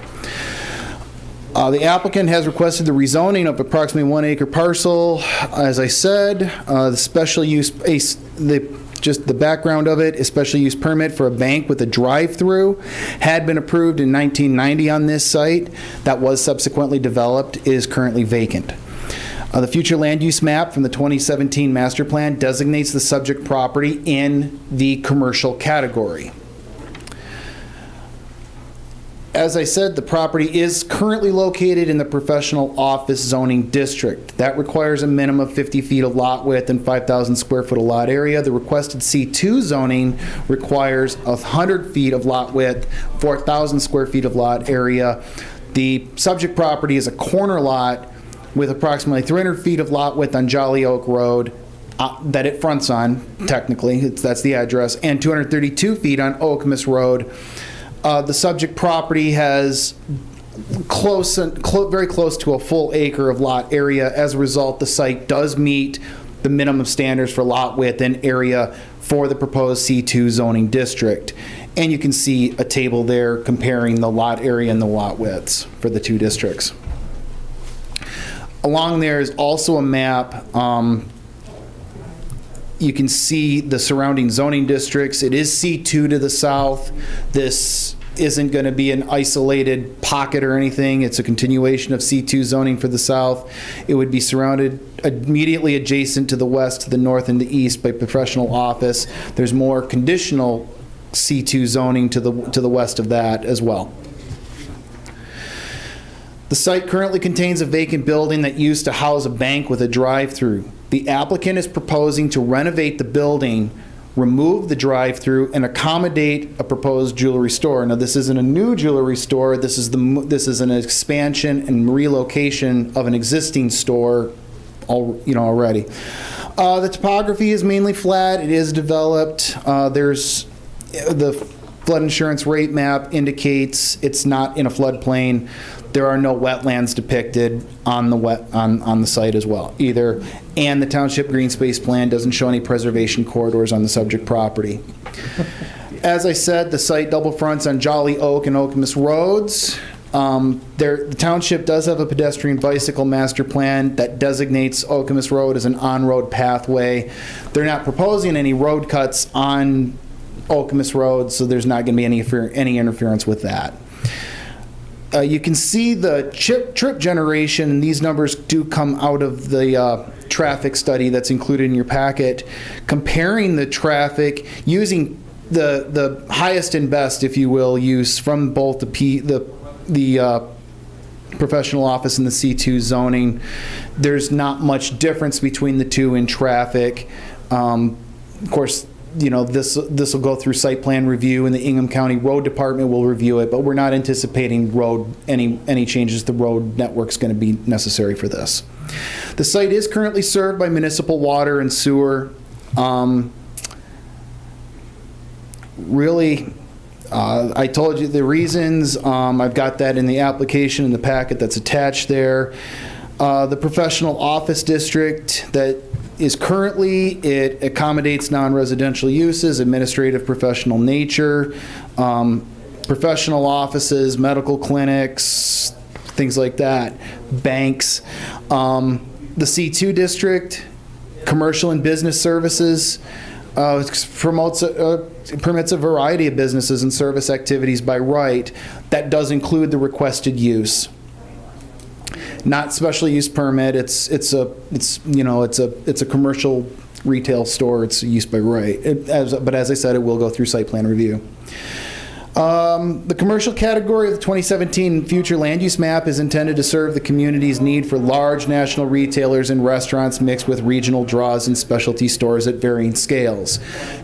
The applicant has requested the rezoning of approximately 1 acre parcel. As I said, the special use, just the background of it, a special use permit for a bank with a drive-through had been approved in 1990 on this site. That was subsequently developed, is currently vacant. The future land use map from the 2017 master plan designates the subject property in the commercial category. As I said, the property is currently located in the professional office zoning district. That requires a minimum of 50 feet of lot width and 5,000 square foot of lot area. The requested C2 zoning requires 100 feet of lot width, 4,000 square feet of lot area. The subject property is a corner lot with approximately 300 feet of lot width on Jolly Oak Road that it fronts on, technically, that's the address, and 232 feet on Okemos Road. The subject property has very close to a full acre of lot area. As a result, the site does meet the minimum standards for lot width and area for the proposed C2 zoning district. And you can see a table there comparing the lot area and the lot widths for the two districts. Along there is also a map. You can see the surrounding zoning districts. It is C2 to the south. This isn't going to be an isolated pocket or anything. It's a continuation of C2 zoning for the south. It would be surrounded immediately adjacent to the west, to the north, and the east by professional office. There's more conditional C2 zoning to the west of that as well. The site currently contains a vacant building that used to house a bank with a drive-through. The applicant is proposing to renovate the building, remove the drive-through, and accommodate a proposed jewelry store. Now, this isn't a new jewelry store. This is an expansion and relocation of an existing store, already. The topography is mainly flat. It is developed. There's the flood insurance rate map indicates it's not in a floodplain. There are no wetlands depicted on the site as well either, and the township green space plan doesn't show any preservation corridors on the subject property. As I said, the site double fronts on Jolly Oak and Okemos Roads. The township does have a pedestrian bicycle master plan that designates Okemos Road as an on-road pathway. They're not proposing any road cuts on Okemos Road, so there's not going to be any interference with that. You can see the trip generation, and these numbers do come out of the traffic study that's included in your packet, comparing the traffic using the highest and best, if you will, use from both the professional office and the C2 zoning. There's not much difference between the two in traffic. Of course, this will go through site plan review, and the Ingham County Road Department will review it, but we're not anticipating any changes to the road network's going to be necessary for this. The site is currently served by municipal water and sewer. I told you the reasons. I've got that in the application in the packet that's attached there. The professional office district that is currently, it accommodates non-residential uses, administrative, professional nature, professional offices, medical clinics, things like that, banks. The C2 district, commercial and business services, permits a variety of businesses and service activities by right. That does include the requested use. Not special use permit. It's a commercial retail store. It's use by right. But as I said, it will go through site plan review. The commercial category of the 2017 future land use map is intended to serve the community's need for large national retailers and restaurants mixed with regional draws and specialty stores at varying scales.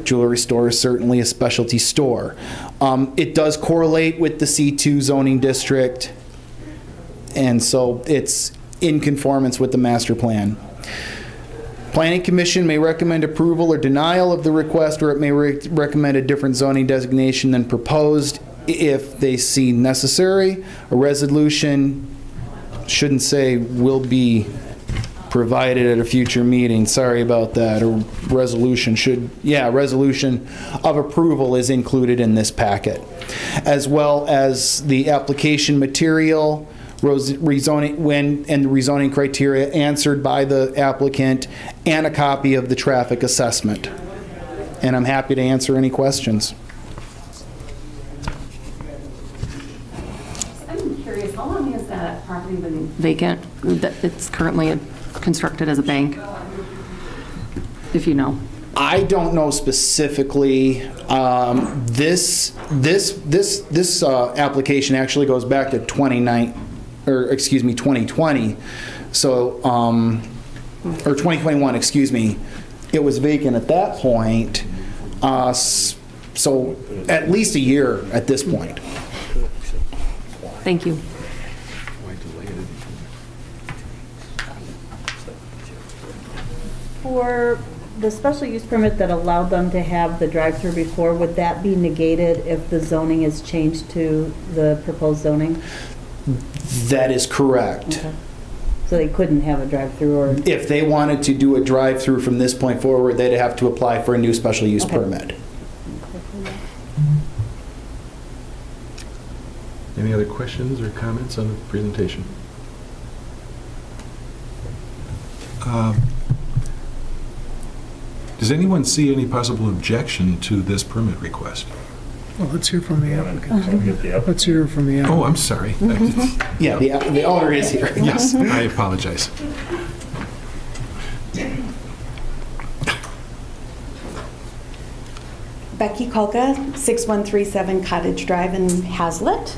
Jewelry store is certainly a specialty store. It does correlate with the C2 zoning district, and so it's in conformance with the master plan. Planning Commission may recommend approval or denial of the request, or it may recommend a different zoning designation than proposed if they see necessary. A resolution shouldn't say will be provided at a future meeting. Sorry about that. A resolution should, resolution of approval is included in this packet, as well as the application material, rezoning and the rezoning criteria answered by the applicant, and a copy of the traffic assessment. And I'm happy to answer any questions. I'm curious, how long has that property been vacant? That it's currently constructed as a bank, if you know. I don't know specifically. This application actually goes back to 2020. So, or 2021, excuse me. It was vacant at that point. So at least a year at this point. Thank you. For the special use permit that allowed them to have the drive-through before, would that be negated if the zoning is changed to the proposed zoning? That is correct. Okay. So they couldn't have a drive-through, or? If they wanted to do a drive-through from this point forward, they'd have to apply for a new special use permit. Any other questions or comments on the presentation? Does anyone see any possible objection to this permit request? Well, let's hear from the applicant. Let's hear from the applicant. Oh, I'm sorry. Yeah, the owner is here. Yes, I apologize. Becky Kulka, 6137 Cottage Drive in Hazlet.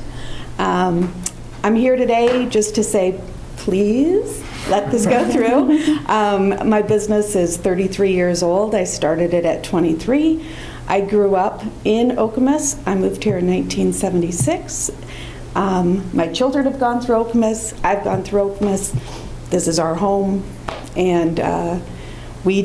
I'm here today just to say, please let this go through. My business is 33 years old. I started it at 23. I grew up in Okemos. I moved here in 1976. My children have gone through Okemos. I've gone through Okemos. This is our home, and we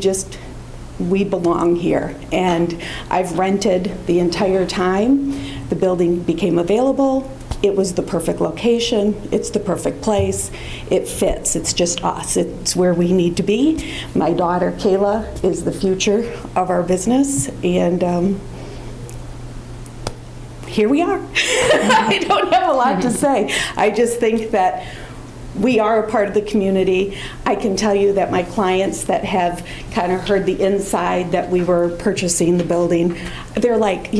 belong here. And I've rented the entire time. The building became available. It was the perfect location. It's the perfect place. It fits. It's just us. It's where we need to be. My daughter, Kayla, is the future of our business, and here we are. I don't have a lot to say. I just think that we are a part of the community. I can tell you that my clients that have kind of heard the inside that we were purchasing the building, they're like,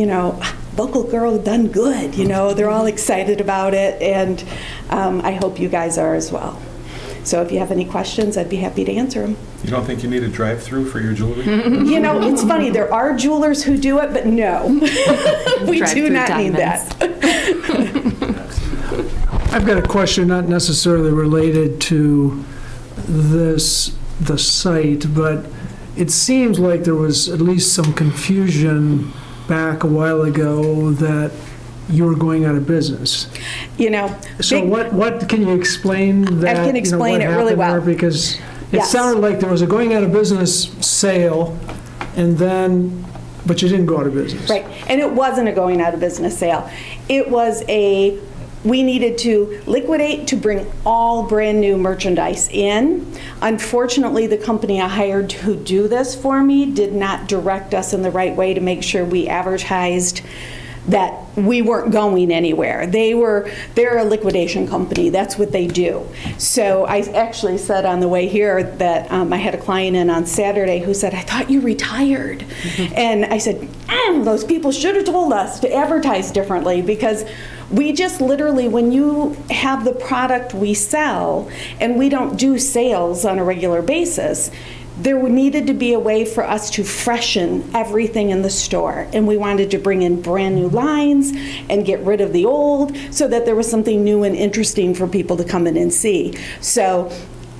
local girl done good, they're all excited about it, and I hope you guys are as well. So if you have any questions, I'd be happy to answer them. You don't think you need a drive-through for your jewelry? It's funny, there are jewelers who do it, but no, we do not need that. I've got a question not necessarily related to the site, but it seems like there was at least some confusion back a while ago that you were going out of business. So what can you explain that? I can explain it really well. Because it Yes. sounded like there was a going out of business sale, but you didn't go out of business. Right, and it wasn't a going out of business sale. It was a we needed to liquidate to bring all brand-new merchandise in. Unfortunately, the company I hired to do this for me did not direct us in the right way to make sure we advertised that we weren't going anywhere. They're a liquidation company. That's what they do. So I actually said on the way here that I had a client in on Saturday who said, I thought you retired. And I said, those people should have told us to advertise differently, because we just literally, when you have the product we sell and we don't do sales on a regular basis, there needed to be a way for us to freshen everything in the store. And we wanted to bring in brand new lines and get rid of the old so that there was something new and interesting for people to come in and see. So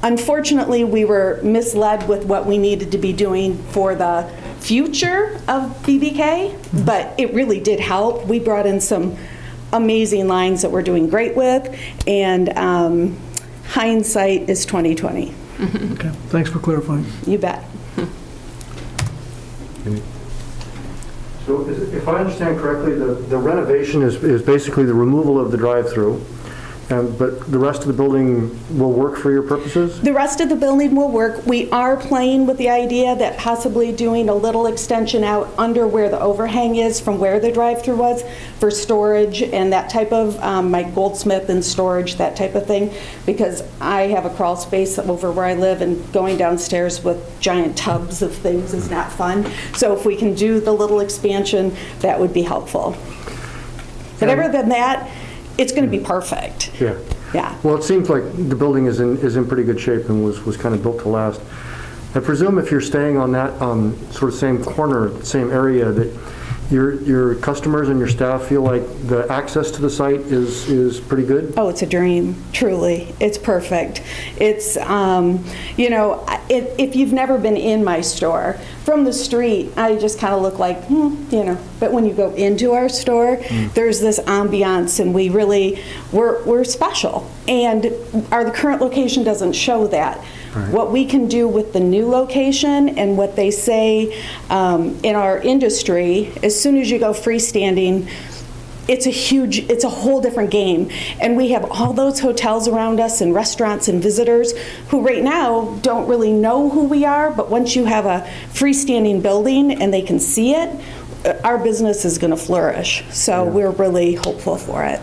unfortunately, we were misled with what we needed to be doing for the future of BBK, but it really did help. We brought in some amazing lines that we're doing great with, and hindsight is 20/20. Okay, thanks for clarifying. You bet. So if I understand correctly, the renovation is basically the removal of the drive-through, but the rest of the building will work for your purposes? The rest of the building will work. We are playing with the idea that possibly doing a little extension out under where the overhang is from where the drive-through was for storage and that type of, my goldsmith and storage, that type of thing, because I have a crawl space over where I live, and going downstairs with giant tubs of things is not fun. So if we can do the little expansion, that would be helpful. But other than that, it's going to be perfect. Yeah. Yeah. Well, it seems like the building is in pretty good shape and was kind of built to last. I presume if you're staying on that sort of same corner, same area, that your customers and your staff feel like the access to the site is pretty good? Oh, it's a dream, truly. It's perfect. It's, you know, if you've never been in my store, from the street, I just kind of look like, you know, but when you go into our store, there's this ambiance, and we're special. And the current location doesn't show that. Right. What we can do with the new location and what they say in our industry, as soon as you go freestanding, it's a whole different game. And we have all those hotels around us and restaurants and visitors who right now don't really know who we are, but once you have a freestanding building and they can see it, our business is going to flourish. So we're really hopeful for it.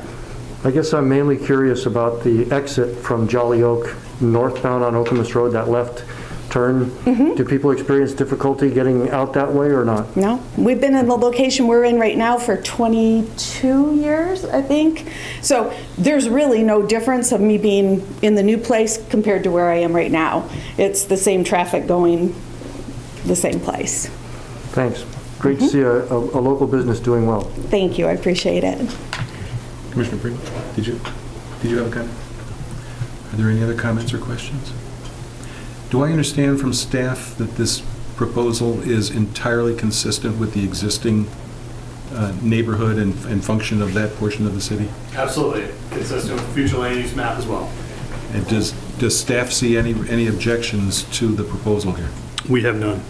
I guess I'm mainly curious about the exit from Jolly Oak northbound on Okemos Road, that left turn. Do people experience difficulty getting out that way or not? No. We've been in the location we're in right now for 22 years, I think. So there's really no difference of me being in the new place compared to where I am right now. It's the same traffic going the same place. Thanks. Great to see a local business doing well. Thank you. I appreciate it. Commissioner Primo, did you have a comment? Are there any other comments or questions? Do I understand from staff that this proposal is entirely consistent with the existing neighborhood and function of that portion of the city? Absolutely. Consistent with the future land use map as well. And does staff see any objections to the proposal here? We have none,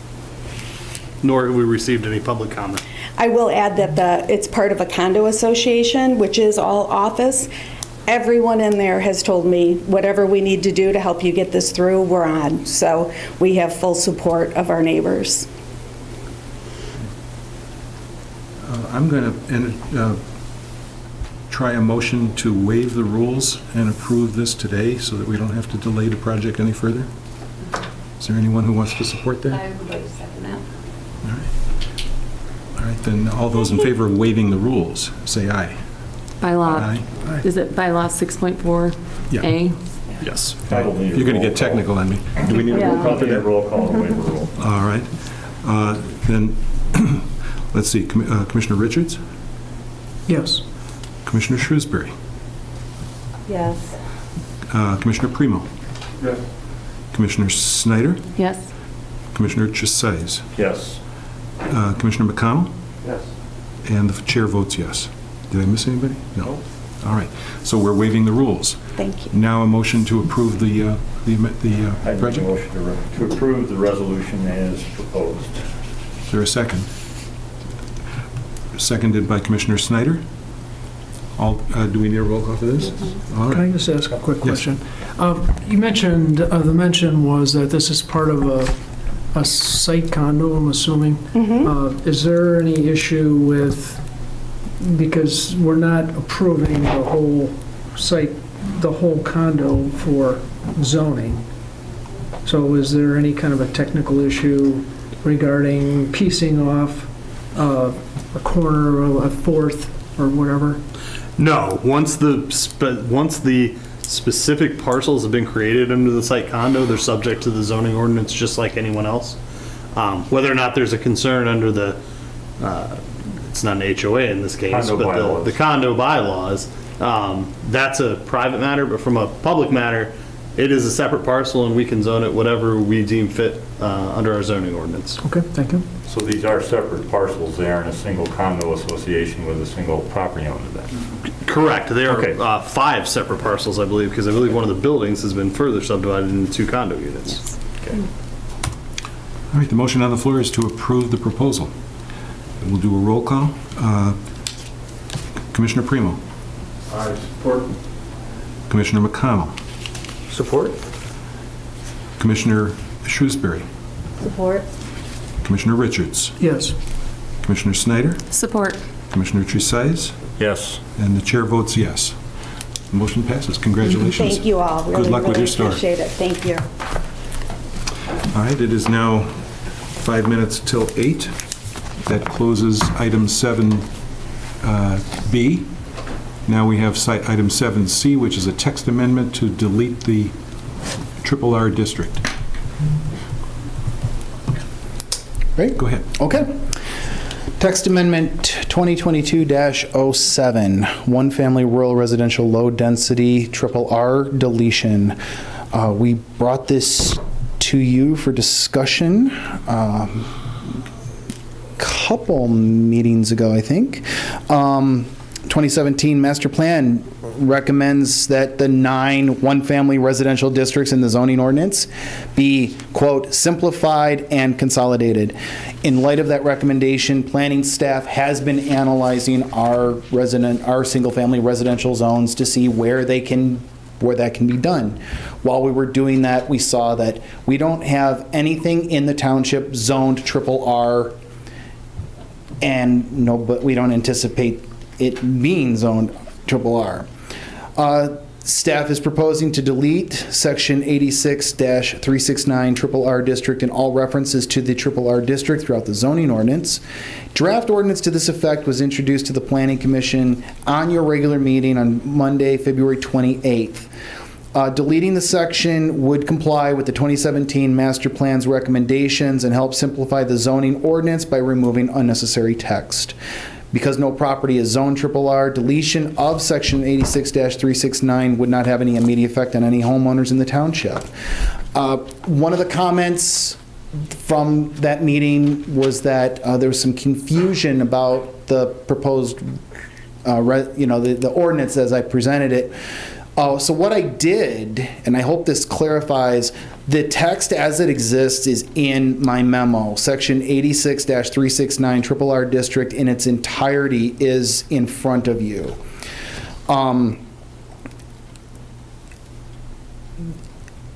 nor have we received any public comment. I will add that it's part of a condo association, which is all office. Everyone in there has told me whatever we need to do to help you get this through, we're on. So we have full support of our neighbors. I'm going to try a motion to waive the rules and approve this today so that we don't have to delay the project any further. Is there anyone who wants to support that? I would like to second that. All right. All right, then all those in favor of waiving the rules, say aye. Bylaw, Aye. is it bylaw 6.4A? Yeah. Yes. You're going to get technical on me. Do we need a roll call for that? Roll call to waive the rule. All right. Then, let's see, Commissioner Richards? Yes. Commissioner Shrewsbury? Yes. Commissioner Primo? Yes. Commissioner Snyder? Yes. Commissioner Chasais? Yes. Commissioner McConnell? Yes. And the chair votes yes. Did I miss anybody? No. All right. So we're waiving the rules. Thank you. Now a motion to approve the I make a project? motion to approve the resolution as proposed. Is there a second? Seconded by Commissioner Snyder. Do we need a roll call for this? All Can I right. just ask a quick Yes. question? You mentioned, the mention was that this is part of a site condo, I'm assuming. Is there any issue with, because we're not approving the whole site, the whole condo for zoning, so is there any kind of a technical issue regarding piecing off a corner, or a fourth, or whatever? No, once the specific parcels have been created under the site condo, they're subject to the zoning ordinance just like anyone else. Whether or not there's a concern under the, it's not an HOA in this case, Condo but bylaws. the condo bylaws, that's a private matter, but from a public matter, it is a separate parcel and we can zone it whatever we deem fit under our zoning ordinance. Okay, thank you. So these are separate parcels, they aren't a single condo association with a single property owner then? Correct. They are Okay. 5 separate parcels, I believe, because I believe one of the buildings has been further subdivided into 2 condo units. Okay. All right, the motion on the floor is to approve the proposal. We'll do a roll call. Commissioner Primo. I support. Commissioner McConnell. Support? Commissioner Shrewsbury. Support? Commissioner Richards. Yes. Commissioner Snyder. Support. Commissioner Tresize. Yes. And the chair votes yes. The motion passes. Congratulations. Thank you all. Good luck with your store. Appreciate it. Thank you. All right, it is now 5 minutes till 8. That closes item 7B. Now we have item 7C, which is a text amendment to delete the RRR district. Right? Go ahead. Okay. Text Amendment 2022-07, One Family Rural Residential Low Density RRR Deletion. We brought this to you for discussion couple meetings ago, I think. 2017 Master Plan recommends that the 9 one-family residential districts in the zoning ordinance be, quote, simplified and consolidated. In light of that recommendation, planning staff has been analyzing our single-family residential zones to see where that can be done. While we were doing that, we saw that we don't have anything in the township zoned RRR, and but we don't anticipate it being zoned RRR. Staff is proposing to delete section 86-369 RRR district and all references to the RRR district throughout the zoning ordinance. Draft ordinance to this effect was introduced to the Planning Commission on your regular meeting on Monday, February 28th. Deleting the section would comply with the 2017 Master Plan's recommendations and help simplify the zoning ordinance by removing unnecessary text. Because no property is zoned RRR, deletion of section 86-369 would not have any immediate effect on any homeowners in the township. One of the comments from that meeting was that there was some confusion about the proposed, the ordinance as I presented it. So what I did, and I hope this clarifies, the text as it exists is in my memo. Section 86-369 RRR district in its entirety is in front of you.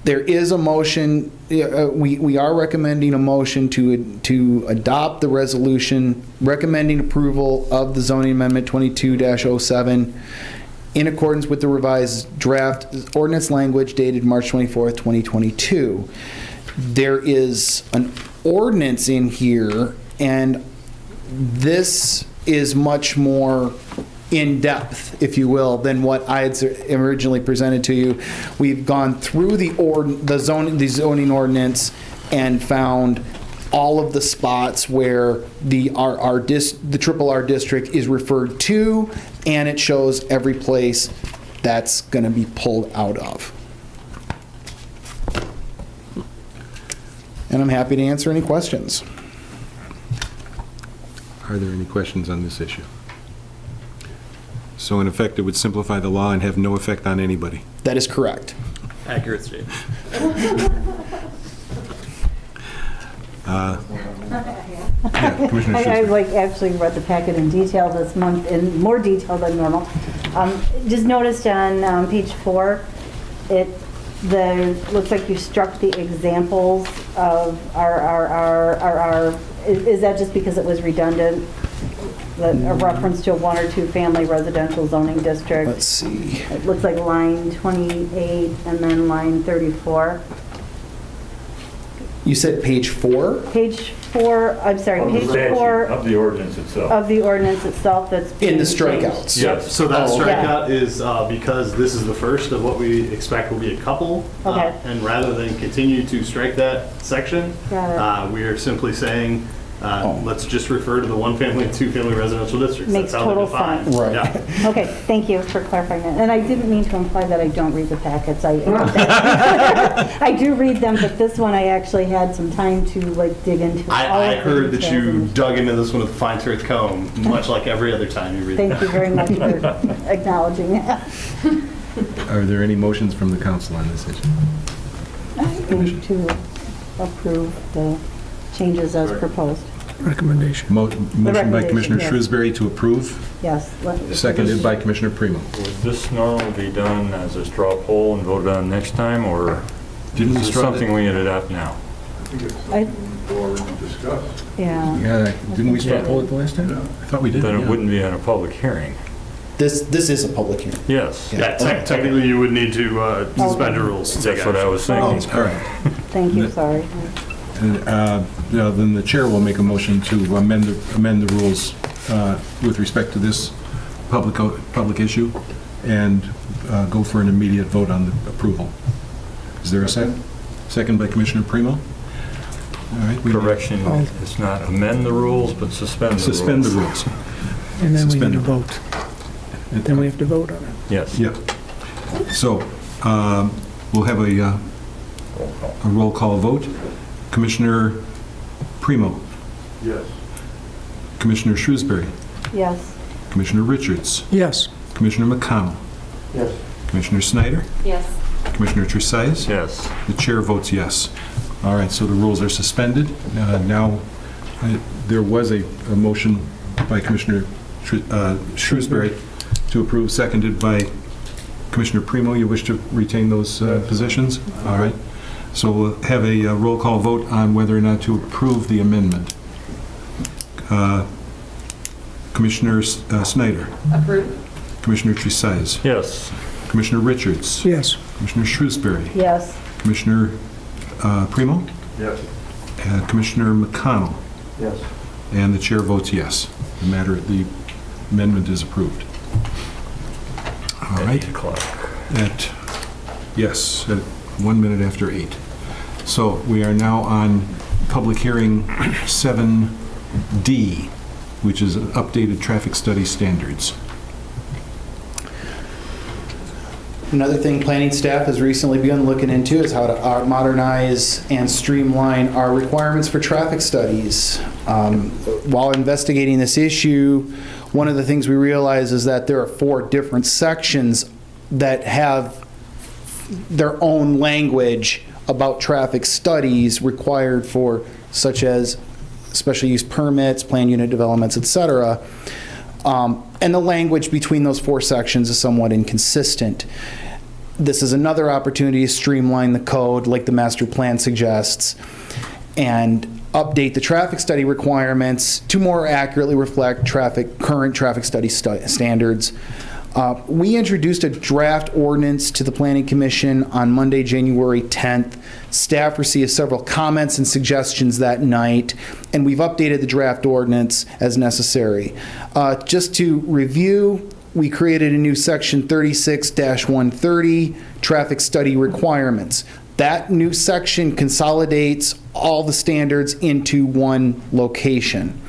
There is a motion, we are recommending a motion to adopt the resolution recommending approval of the zoning amendment 22-07 in accordance with the revised draft ordinance language dated March 24th, 2022. There is an ordinance in here, and this is much more in-depth, if you will, than what I had originally presented to you. We've gone through the zoning ordinance and found all of the spots where the RRR district is referred to, and it shows every place that's going to be pulled out of. And I'm happy to answer any questions. Are there any questions on this issue? So in effect, it would simplify the law and have no effect on anybody. That is correct. Accurate statement. Commissioner I Schuster. actually read the packet in detail this month, in more detail than normal. Just noticed on page 4, looks like you struck the examples of our. Is that just because it was redundant? A reference to a 1 or 2 family residential zoning district? Let's see. It looks like line 28 and then line 34. You said page 4? Page 4, I'm sorry, page 4 Of the ordinance itself. of the ordinance itself that's In being the changed. strikeouts? Yes. So that Oh, strikeout is because this is the first of what we expect will be a couple. Okay. And rather than continue to strike that section, Got we are simply saying, Oh. let's just refer to the 1 family and 2 family residential districts. Makes That's how they're total defined. sense. Right. Yeah. Okay, thank you for clarifying that. And I didn't mean to imply that I don't read the packets. I do read them, but this one I actually had some time to like dig into. all I of the heard that details you and- dug into this one with a fine-tooth comb, much like every other time you read it. Thank you very much for acknowledging that. Are there any motions from the council on this issue? I move to approve the changes as proposed. Recommendation. Motion by recommendation, Commissioner yes. Shrewsbury to approve, Yes. seconded by Commissioner Primo. Would this normally be done as a straw poll and voted on next time, or Didn't we is it straw something we adopt now? I think it's I- already discussed. Yeah. Yeah, didn't we straw Yeah. poll it the last time? I thought we did. Then it yeah. wouldn't be on a public hearing. This is a public hearing. Yes. Yeah, technically you would need to suspend your rules. to take That's what I action. was thinking. All right. Thank you, sorry. And, then the chair will make a motion to amend the rules with respect to this public issue and go for an immediate vote on the approval. Is there a second? Second by Commissioner Primo. All right. we- Correction, it's not amend the rules, but suspend the rules. Suspend the rules. And then we need Suspend to it. vote. Then we have to vote on it. Yes. Yep. So, we'll have a roll call vote. Commissioner Primo, Yes. Commissioner Shrewsbury, Yes. Commissioner Richards, Yes. Commissioner McConnell, Yes. Commissioner Snyder, Yes. Commissioner Tresize. Yes. The chair votes yes. All right, so the rules are suspended. Now, there was a motion by Commissioner Shrewsbury to approve, seconded by Commissioner Primo. You wish to retain those positions? All right. So we'll have a roll call vote on whether or not to approve the amendment. Commissioner Snyder, Approve? Commissioner Tresize, Yes. Commissioner Richards, Yes. Commissioner Shrewsbury, Yes. Commissioner Primo, Yes. Commissioner McConnell, Yes. and the chair votes yes. The amendment is approved. All right. 8 o'clock. Yes, at 1 minute after 8. So we are now on public hearing 7D, which is updated traffic study standards. Another thing planning staff has recently begun looking into is how to modernize and streamline our requirements for traffic studies. While investigating this issue, one of the things we realize is that there are 4 different sections that have their own language about traffic studies required for, such as special use permits, plan unit developments, et cetera. And the language between those 4 sections is somewhat inconsistent. This is another opportunity to streamline the code like the master plan suggests and update the traffic study requirements to more accurately reflect current traffic study standards. We introduced a draft ordinance to the Planning Commission on Monday, January 10th. Staff received several comments and suggestions that night, and we've updated the draft ordinance as necessary. Just to review, we created a new section 36-130, traffic study requirements. That new section consolidates all the standards into one location.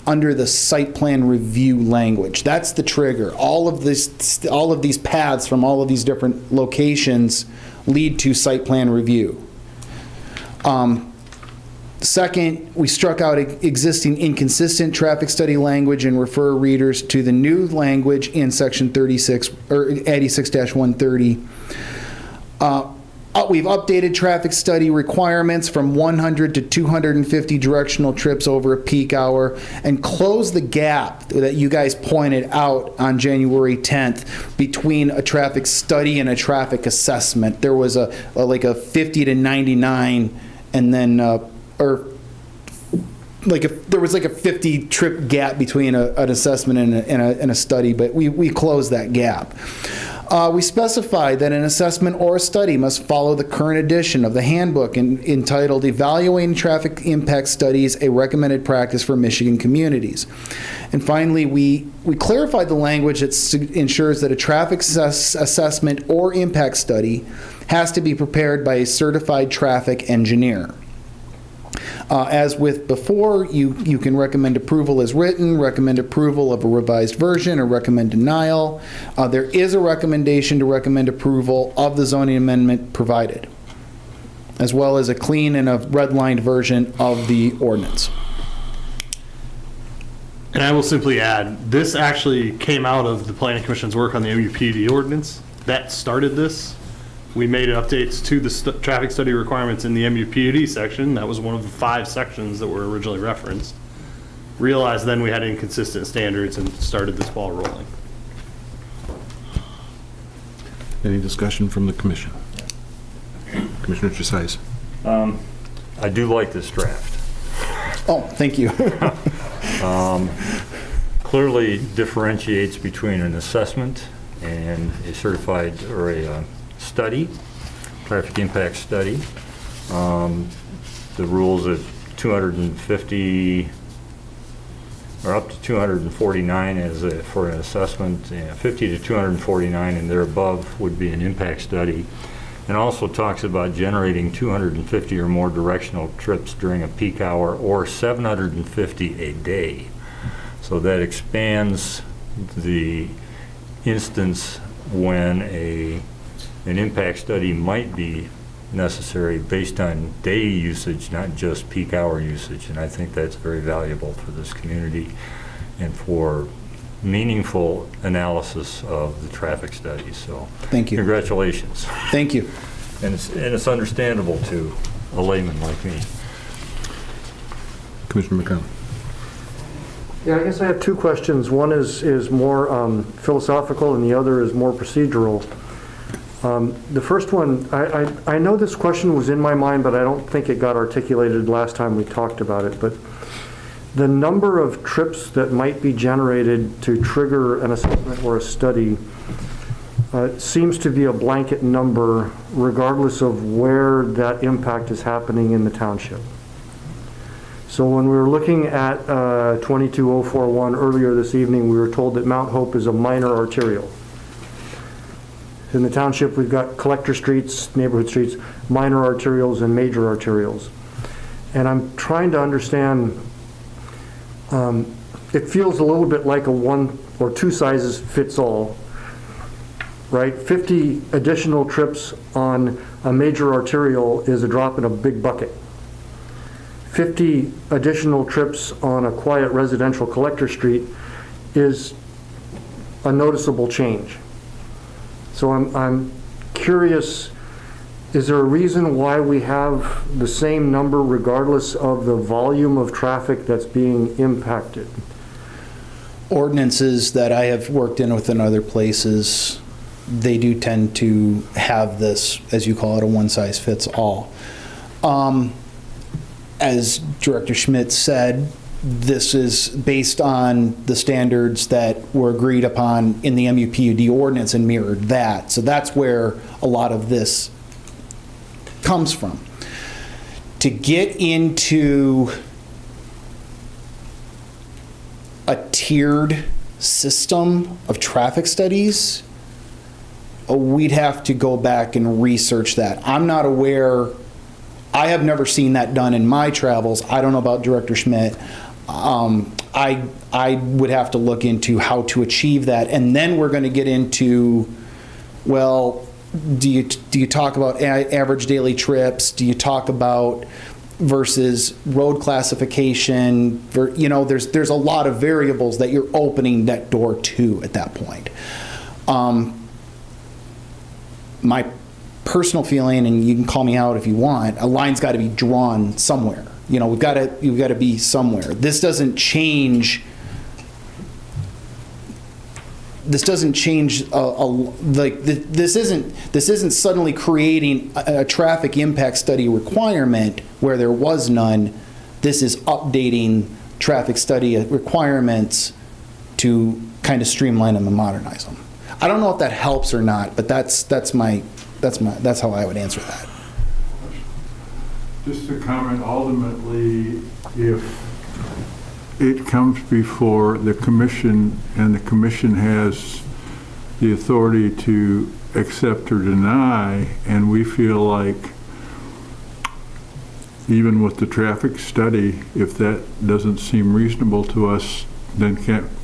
Under the site plan review language. That's the trigger. All of these paths from all of these different locations lead to site plan review. Second, we struck out existing inconsistent traffic study language and refer readers to the new language in section 36 or 86-130. We've updated traffic study requirements from 100 to 250 directional trips over a peak hour and closed the gap that you guys pointed out on January 10th between a traffic study and a traffic assessment. There was like a 50 to 99 and then, there was like a 50 trip gap between an assessment and a study, but we closed that gap. We specify that an assessment or a study must follow the current edition of the handbook entitled Evaluating Traffic Impact Studies, a Recommended Practice for Michigan Communities. And finally, we clarified the language that ensures that a traffic assessment or impact study has to be prepared by a certified traffic engineer. As with before, you can recommend approval as written, recommend approval of a revised version, or recommend denial. There is a recommendation to recommend approval of the zoning amendment provided, as well as a clean and a redlined version of the ordinance. And I will simply add, this actually came out of the Planning Commission's work on the MUPD ordinance. That started this. We made updates to the traffic study requirements in the MUPD section. That was one of the 5 sections that were originally referenced. Realized then we had inconsistent standards and started this ball rolling. Any discussion from the commission? Commissioner Tresize. I do like this draft. Oh, thank you. Clearly differentiates between an assessment and a certified or a study, traffic impact study. The rules at 250 or up to 249 as for an assessment, 50 to 249 and thereabove would be an impact study. And also talks about generating 250 or more directional trips during a peak hour or 750 a day. So that expands the instance when an impact study might be necessary based on day usage, not just peak hour usage. And I think that's very valuable for this community and for meaningful analysis of the traffic studies. So thank you. Congratulations. Thank you. And it's understandable to a layman like me. Commissioner McConnell. Yeah, I guess I have 2 questions. One is more philosophical and the other is more procedural. The first one, I know this question was in my mind, but I don't think it got articulated last time we talked about it. But the number of trips that might be generated to trigger an assessment or a study seems to be a blanket number regardless of where that impact is happening in the township. So when we were looking at 22041 earlier this evening, we were told that Mount Hope is a minor arterial. In the township, we've got collector streets, neighborhood streets, minor arterials, and major arterials. And I'm trying to understand, it feels a little bit like a 1 or 2 sizes fits all, right? 50 additional trips on a major arterial is a drop in a big bucket. 50 additional trips on a quiet residential collector street is a noticeable change. So I'm curious, is there a reason why we have the same number regardless of the volume of traffic that's being impacted? Ordinances that I have worked in within other places, they do tend to have this, as you call it, a one-size-fits-all. As Director Schmidt said, this is based on the standards that were agreed upon in the MUPD ordinance and mirrored that. So that's where a lot of this comes from. To get into a tiered system of traffic studies, we'd have to go back and research that. I'm not aware, I have never seen that done in my travels. I don't know about Director Schmidt. I would have to look into how to achieve that, and then we're going to get into, well, do you talk about average daily trips? Do you talk about versus road classification? You know, there's a lot of variables that you're opening that door to at that point. My personal feeling, and you can call me out if you want, a line's got to be drawn somewhere. You know, we've got to be somewhere. This doesn't change. This doesn't change. This isn't suddenly creating a traffic impact study requirement where there was none. This is updating traffic study requirements to kind of streamline them and modernize them. I don't know if that helps or not, but that's how I would answer that. Just to comment, ultimately, if it comes before the commission and the commission has the authority to accept or deny, and we feel like even with the traffic study, if that doesn't seem reasonable to us, then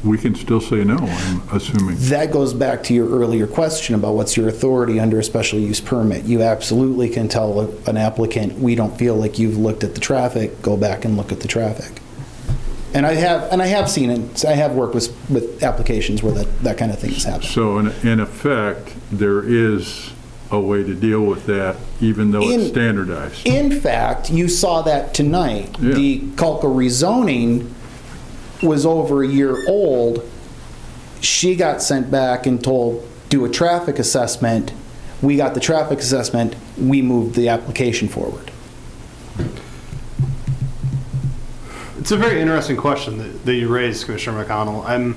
we can still say no, I'm assuming. That goes back to your earlier question about what's your authority under a special use permit. You absolutely can tell an applicant, we don't feel like you've looked at the traffic, go back and look at the traffic. And I have seen it. I have worked with applications where that kind of thing has happened. So in effect, there is a way to deal with that, even though it's standardized. In fact, you saw that tonight. Yeah. The Culco rezoning was over a year old. She got sent back and told, do a traffic assessment. We got the traffic assessment. We moved the application forward. It's a very interesting question that you raised, Commissioner McConnell.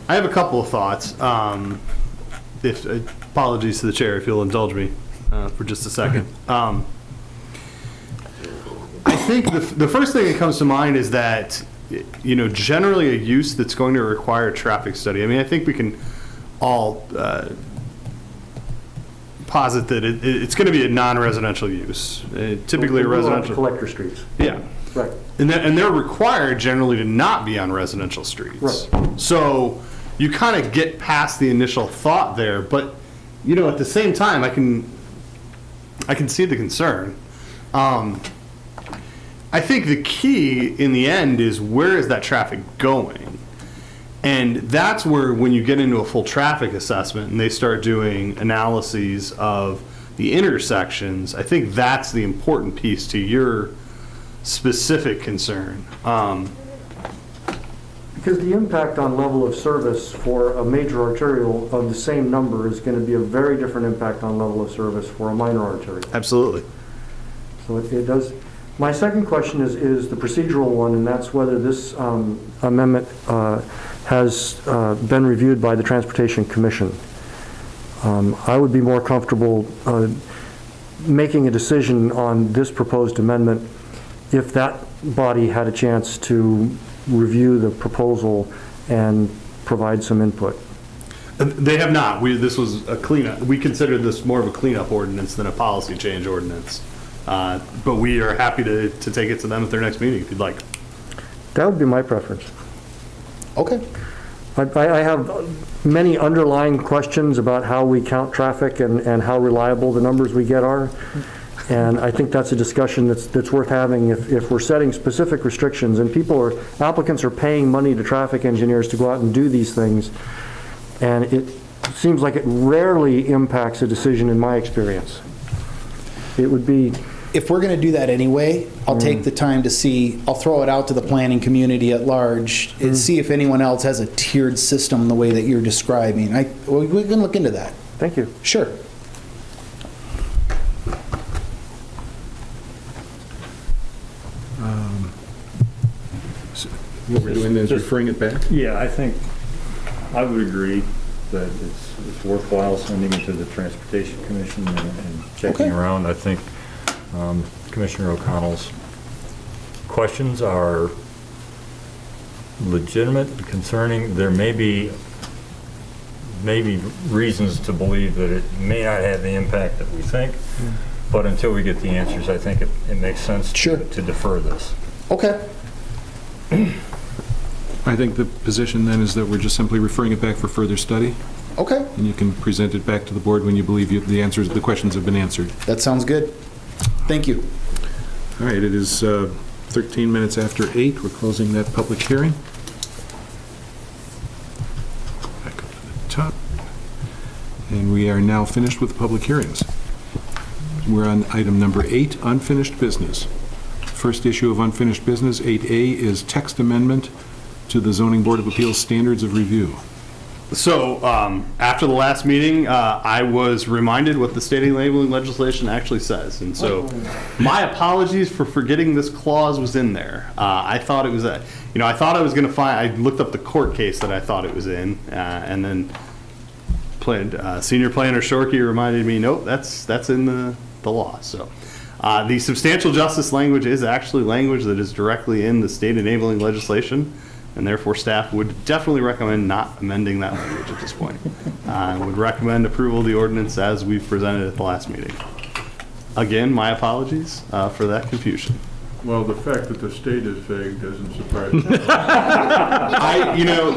I have a couple of thoughts. Apologies to the chair if you'll indulge me for just a second. I think the first thing that comes to mind is that, you know, generally a use that's going to require a traffic study. I mean, I think we can all posit that it's going to be a non-residential use. Typically a residential. Collector streets. Yeah. Right. And they're required generally to not be on residential streets. Right. So you kind of get past the initial thought there, but you know, at the same time, I can see the concern. I think the key in the end is where is that traffic going? And that's where, when you get into a full traffic assessment and they start doing analyses of the intersections, I think that's the important piece to your specific concern. Because the impact on level of service for a major arterial of the same number is going to be a very different impact on level of service for a minor arterial. Absolutely. So it does. My second question is the procedural one, and that's whether this amendment has been reviewed by the Transportation Commission. I would be more comfortable making a decision on this proposed amendment if that body had a chance to review the proposal and provide some input. They have not. This was a cleanup. We considered this more of a cleanup ordinance than a policy change ordinance. But we are happy to take it to them at their next meeting if you'd like. That would be my preference. Okay. I have many underlying questions about how we count traffic and how reliable the numbers we get are. And I think that's a discussion that's worth having if we're setting specific restrictions and applicants are paying money to traffic engineers to go out and do these things. And it seems like it rarely impacts a decision in my experience. It would be... If we're going to do that anyway, I'll take the time to see, I'll throw it out to the planning community at large and see if anyone else has a tiered system the way that you're describing. We can look into that. Thank you. Sure. So what we're doing is referring it back? Yeah, I think I would agree that it's worthwhile sending it to the Transportation Commission and checking around. I think Commissioner O'Connell's questions are legitimate, concerning. There may be reasons to believe that it may not have the impact that we think, but until we get the answers, I think it makes sense to defer this. Okay. I think the position then is that we're just simply referring it back for further study. Okay. And you can present it back to the board when you believe the questions have been answered. That sounds good. Thank you. All right, it is 13 minutes after 8. We're closing that public hearing. Back up to the top. And we are now finished with the public hearings. We're on item number 8, unfinished business. First issue of unfinished business, 8A, is text amendment to the Zoning Board of Appeals Standards of Review. So, after the last meeting, I was reminded what the state enabling legislation actually says. And so, my apologies for forgetting this clause was in there. I thought it was I thought I was going to find, I looked up the court case that I thought it was in, and then Senior Planner Shorkey reminded me, nope, that's in the law. So, the substantial justice language is actually language that is directly in the state enabling legislation. And therefore, staff would definitely recommend not amending that language at this point. I would recommend approval of the ordinance as we've presented at the last meeting. Again, my apologies for that confusion. Well, the fact that the state is vague doesn't surprise me.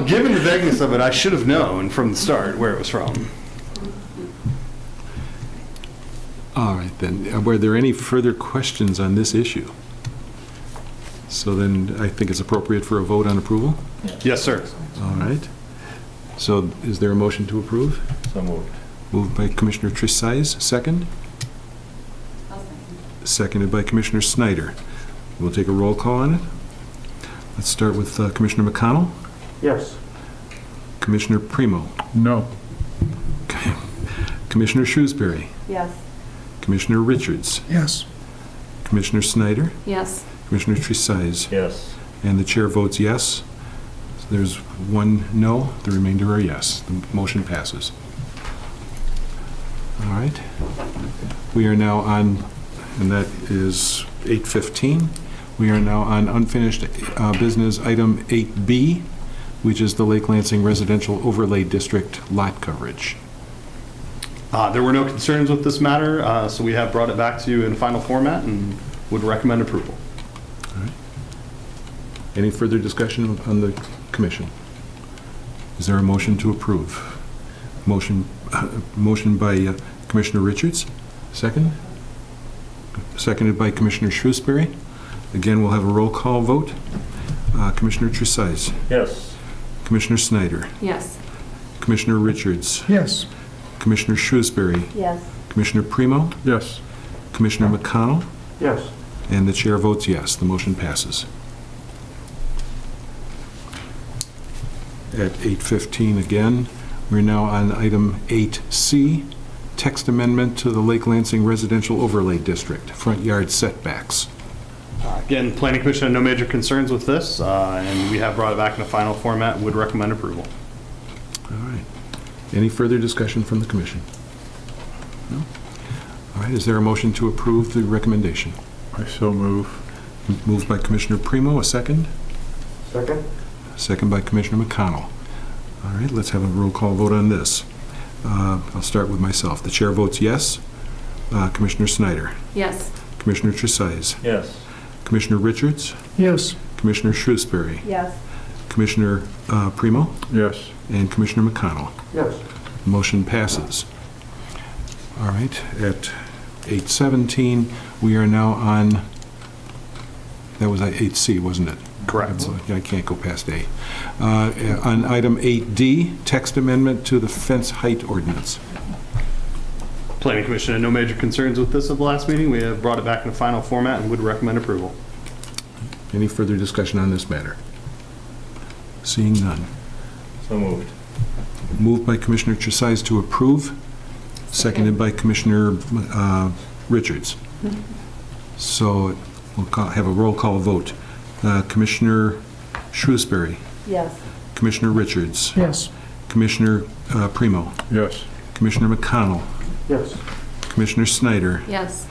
Given the vagueness of it, I should have known from the start where it was from. All right, then. Were there any further questions on this issue? So then I think it's appropriate for a vote on approval? Yes, sir. All right. So is there a motion to approve? So moved. Moved by Commissioner Tresize, second? Seconded by Commissioner Snyder. We'll take a roll call on it. Let's start with Commissioner McConnell. Yes. Commissioner Primo. No. Okay. Commissioner Shrewsbury. Yes. Commissioner Richards. Yes. Commissioner Snyder. Yes. Commissioner Tresize. Yes. And the chair votes yes. So there's one no, the remainder are yes. The motion passes. All right. We are now on, and that is 8:15. We are now on unfinished business item 8B, which is the Lake Lansing Residential Overlay District lot coverage. There were no concerns with this matter, so we have brought it back to you in final format and would recommend approval. All right. Any further discussion on the commission? Is there a motion to approve? Motion by Commissioner Richards. Second? Seconded by Commissioner Shrewsbury. Again, we'll have a roll call vote. Commissioner Tresize. Yes. Commissioner Snyder. Yes. Commissioner Richards. Yes. Commissioner Shrewsbury. Yes. Commissioner Primo. Yes. Commissioner McConnell. Yes. And the chair votes yes. The motion passes. At 8:15 again, we're now on item 8C, text amendment to the Lake Lansing Residential Overlay District, front yard setbacks. Again, Planning Commission had no major concerns with this, and we have brought it back in a final format and would recommend approval. All right. Any further discussion from the commission? No? All right, is there a motion to approve the recommendation? I so move. Moved by Commissioner Primo, a second? Second? Second by Commissioner McConnell. All right, let's have a roll call vote on this. I'll start with myself. The chair votes yes. Commissioner Snyder. Yes. Commissioner Tresize. Yes. Commissioner Richards. Yes. Commissioner Shrewsbury. Yes. Commissioner Primo. Yes. And Commissioner McConnell. Yes. Motion passes. All right, at 8:17, we are now on, that was 8C, wasn't it? Correct. I can't go past A. On item 8D, text amendment to the fence height ordinance. Planning Commission had no major concerns with this at the last meeting. We have brought it back in a final format and would recommend approval. Any further discussion on this matter? Seeing none. So moved. Moved by Commissioner Tresize to approve, seconded by Commissioner Richards. So we'll have a roll call vote. Commissioner Shrewsbury. Yes. Commissioner Richards. Yes. Commissioner Primo. Yes. Commissioner McConnell. Yes. Commissioner Snyder. Yes.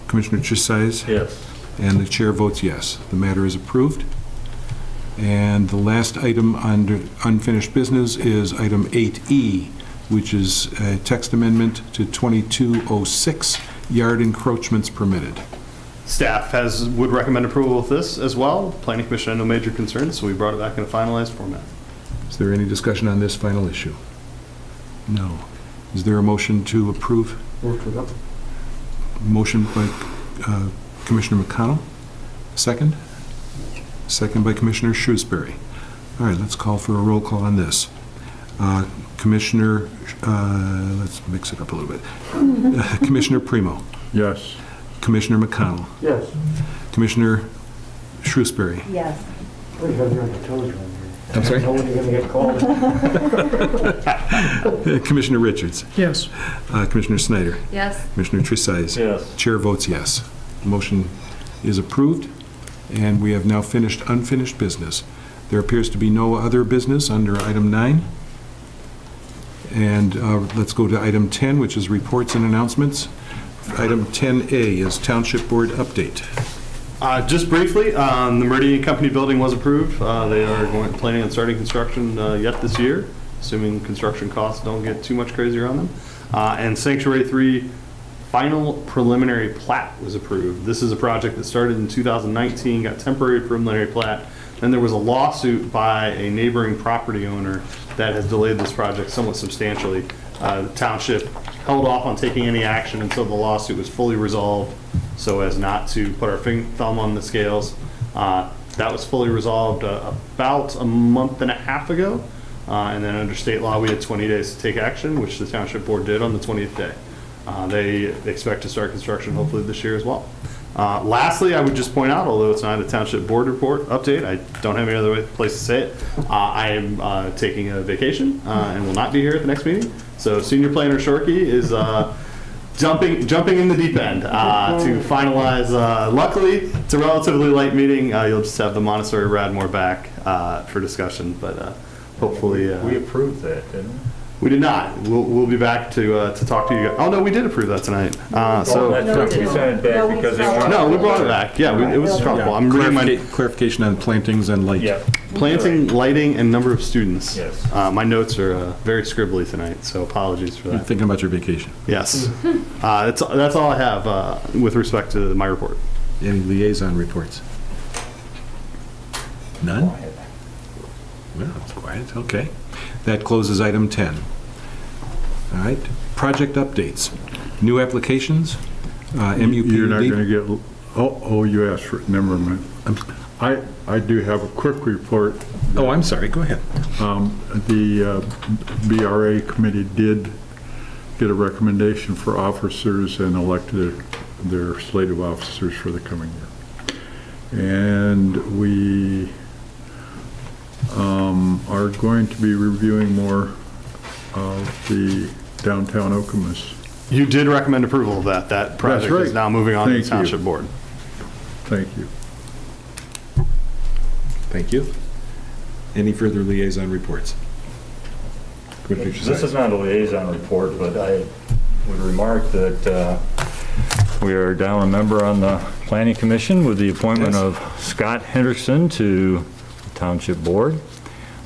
Commissioner Tresize. Yes. And the chair votes yes. The matter is approved. And the last item under unfinished business is item 8E, which is a text amendment to 2206, yard encroachments permitted. Staff would recommend approval of this as well. Planning Commission had no major concerns, so we brought it back in a finalized format. Is there any discussion on this final issue? No. Is there a motion to approve? Motion by Commissioner McConnell. Second? Second by Commissioner Shrewsbury. All right, let's call for a roll call on this. Commissioner, let's mix it up a little bit. Commissioner Primo. Yes. Commissioner McConnell. Yes. Commissioner Shrewsbury. Yes. Well, you guys are on your toes around here. I'm sorry? Know when you're going to get called. Commissioner Richards. Yes. Commissioner Snyder. Yes. Commissioner Tresize. Yes. Chair votes yes. Motion is approved, and we have now finished unfinished business. There appears to be no other business under item 9. And let's go to item 10, which is reports and announcements. Item 10A is Township Board update. Just briefly, the Meridian Company building was approved. They are planning on starting construction yet this year, assuming construction costs don't get too much crazier on them. And Sanctuary 3 final preliminary plat was approved. This is a project that started in 2019, got temporary preliminary plat. Then there was a lawsuit by a neighboring property owner that has delayed this project somewhat substantially. The township held off on taking any action until the lawsuit was fully resolved, so as not to put our thumb on the scales. That was fully resolved about a month and a half ago. And then under state law, we had 20 days to take action, which the township board did on the 20th day. They expect to start construction hopefully this year as well. Lastly, I would just point out, although it's not a township board report update, I don't have any other place to say it, I am taking a vacation and will not be here at the next meeting. So Senior Planner Shorkey is jumping in the deep end to finalize. Luckily, it's a relatively light meeting. You'll just have the Montessori Radmore back for discussion, but hopefully... We approved that, didn't we? We did not. We'll be back to talk to you guys. Oh, no, we did approve that tonight. So We sent it back because they wanted... no, we brought it back. Yeah, it was trouble. I'm reading my... Clarification on plantings and light. Yeah. Planting, lighting, and number of students. Yes. My notes are very scribbly tonight, so apologies for You're that. thinking about your vacation. Yes. That's all I have with respect to my report. Any liaison reports? None? Well, it's quiet, okay. That closes item 10. All right, project updates. New applications, MUP. You're not going to get, you asked for it, never mind. I do have a quick report. Oh, I'm sorry, go ahead. The BRA committee did get a recommendation for officers and elected their slate of officers for the coming year. And we are going to be reviewing more of the downtown Okemos. You did recommend approval of that. That project right. is now moving on to the Thank you. township board. Thank you. Thank you. Any further liaison reports? This is not a liaison report, but I would remark that we are down a member on the Planning Commission with the appointment of Scott Henderson to the Township Board.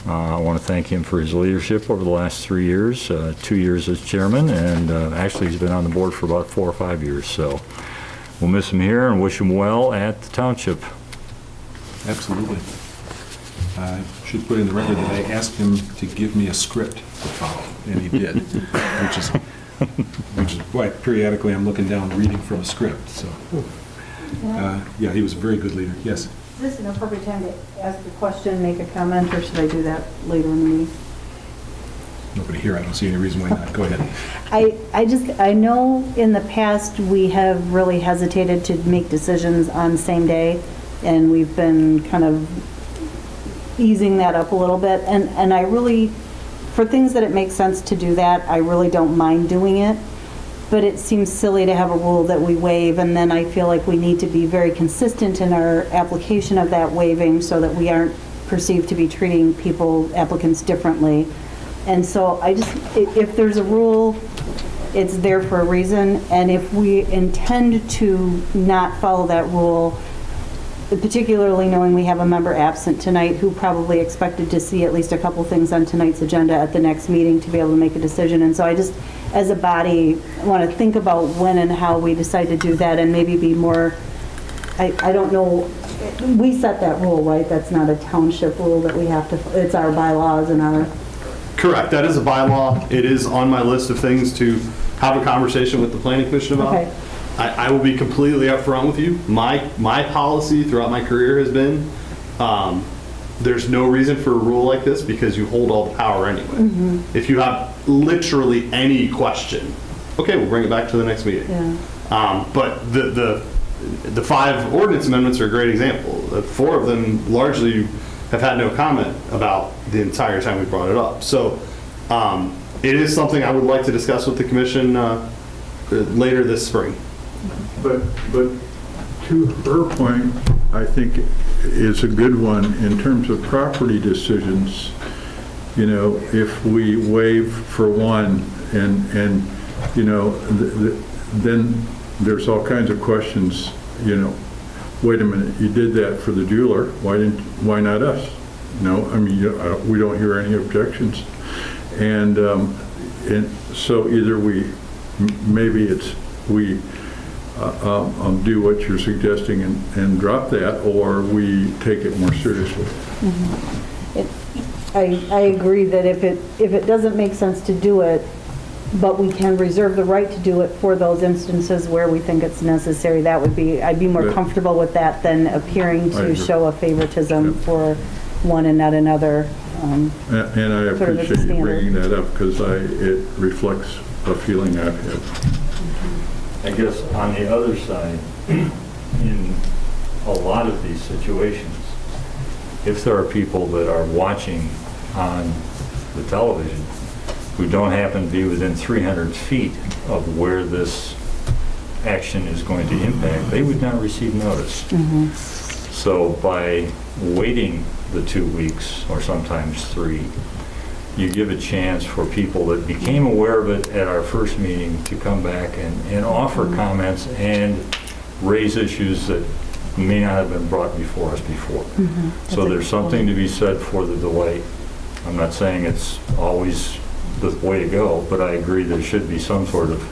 I want to thank him for his leadership over the last 3 years, 2 years as chairman, and actually he's been on the board for about 4 or 5 years. So we'll miss him here and wish him well at the Township. Absolutely. I should put in the record that I asked him to give me a script to follow, and he did, which is why periodically I'm looking down reading from a script. So, yeah, he was a very good leader. Yes. Is this an appropriate time to ask a question, make a comment, or should I do that later in the meeting? Nobody here. I don't see any reason why not. Go ahead. I know in the past we have really hesitated to make decisions on same day, and we've been kind of easing that up a little bit. And I really, for things that it makes sense to do that, I really don't mind doing it. But it seems silly to have a rule that we waive, and then I feel like we need to be very consistent in our application of that waiving so that we aren't perceived to be treating applicants differently. And so I just, if there's a rule, it's there for a reason, and if we intend to not follow that rule, particularly knowing we have a member absent tonight who probably expected to see at least a couple things on tonight's agenda at the next meeting to be able to make a decision. And so I just, as a body, want to think about when and how we decide to do that, and maybe be more, I don't know, we set that rule, right? That's not a township rule that we have to, it's our bylaws and our... Correct. That is a bylaw. It is on my list of things to have a conversation with the Planning Commission about. Okay. I will be completely upfront with you. My policy throughout my career has been, there's no reason for a rule like this because you hold all the power anyway. If you have literally any question, okay, we'll bring it back to the next meeting. Yeah. But the 5 ordinance amendments are a great example. 4 of them largely have had no comment about the entire time we brought it up. So it is something I would like to discuss with the commission later this spring. But to her point, I think is a good one in terms of property decisions. You know, if we waive for one and you know, then there's all kinds of questions, you know, wait a minute, you did that for the jeweler, why not us? No, I mean, we don't hear any objections. And so either maybe we do what you're suggesting and drop that, or we take it more seriously. I agree that if it doesn't make sense to do it, but we can reserve the right to do it for those instances where we think it's necessary, I'd be more Right. comfortable with that than appearing I to agree. show a favoritism for one and not another. And I sort of a appreciate you standard. bringing that up because it reflects a feeling I've had. I guess on the other side, in a lot of these situations, if there are people that are watching on the television who don't happen to be within 300 feet of where this action is going to impact, they would not receive notice. So by waiting the 2 weeks, or sometimes 3, you give a chance for people that became aware of it at our first meeting to come back and offer comments and raise issues that may not have been brought before us before. So there's something to be said for the delay. I'm not saying it's always the way to go, but I agree there should be some sort of,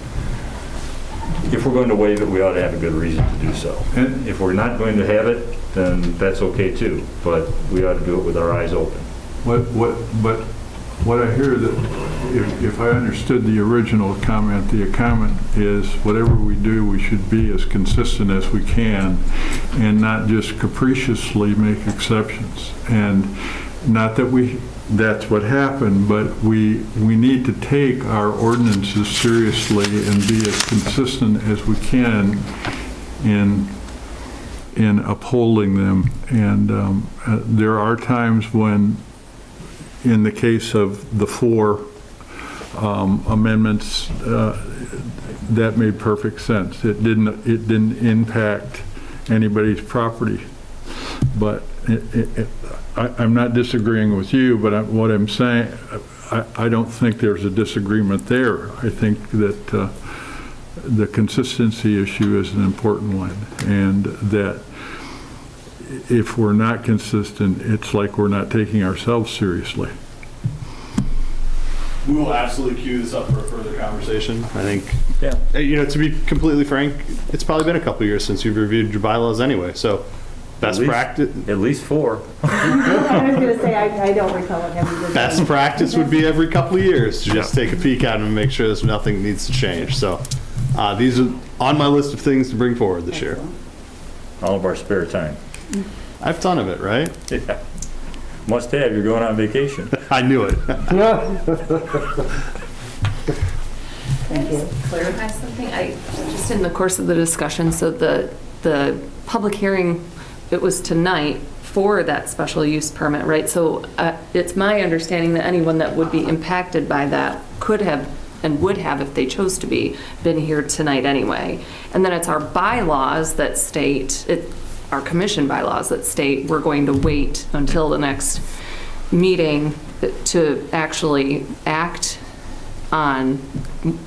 if we're going to waive it, we ought to have a good reason to do so. And- If we're not going to have it, then that's okay too, but we ought to do it with our eyes open. But what I hear that, if I understood the original comment, the comment is whatever we do, we should be as consistent as we can and not just capriciously make exceptions. And not that that's what happened, but we need to take our ordinances seriously and be as consistent as we can in upholding them. And there are times when, in the case of the 4 amendments, that made perfect sense. It didn't impact anybody's property. But I'm not disagreeing with you, but what I'm saying, I don't think there's a disagreement there. I think that the consistency issue is an important one, and that if we're not consistent, it's like we're not taking ourselves seriously. We will absolutely queue this up for a further conversation. I think, you know, to be completely frank, it's probably been a couple years since you've reviewed your bylaws anyway, so best practice. At least 4. I was going to say, I don't recall it having been. Best practice would be every couple of years to just take a peek at them and make sure there's nothing needs to change. So these are on my list of things to bring forward this year. All of our spare time. I have a ton of it, right? Yeah. Must have, you're going on vacation. I knew it. Thank you. Clarify something? Just in the course of the discussion, so the public hearing, it was tonight for that special use permit, right? So it's my understanding that anyone that would be impacted by that could have and would have, if they chose to be, been here tonight anyway. And then it's our bylaws that state, our commission bylaws that state we're going to wait until the next meeting to actually act on,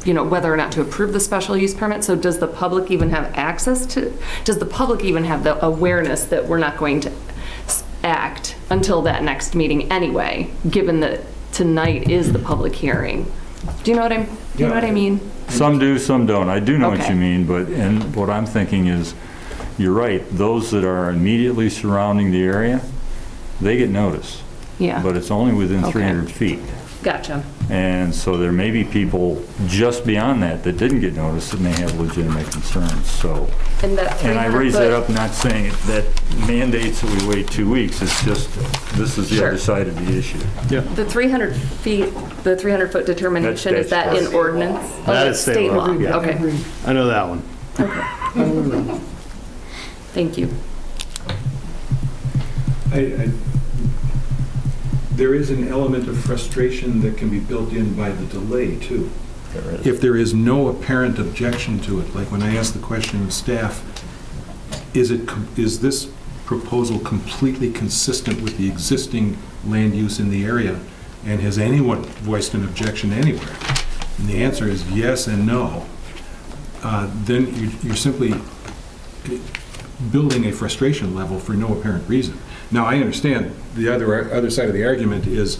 you know, whether or not to approve the special use permit. So does the public even have access to, does the public even have the awareness that we're not going to act until that next meeting anyway, given that tonight is the public hearing? Do you know what I mean? Some do, some don't. I do know what Okay. you mean, but, and what I'm thinking is, you're right, those that are immediately surrounding the area, they get notice. Yeah. but it's only within Okay. 300 feet. Gotcha. And so there may be people just beyond that that didn't get noticed and may have legitimate concerns, so. And that And I 300 raise foot- that up not saying that mandates that we wait 2 weeks, it's just, this is the Sure. other side of the issue. The 300 feet, the 300-foot determination, is that in ordinance? Oh, That that's is state law, yeah. Okay, I know that one. thank you. There is an element of frustration that can be built in by the delay, too. There is. If there is no apparent objection to it, like when I asked the question of staff, is this proposal completely consistent with the existing land use in the area? And has anyone voiced an objection anywhere? And the answer is yes and no. Then you're simply building a frustration level for no apparent reason. Now, I understand the other side of the argument is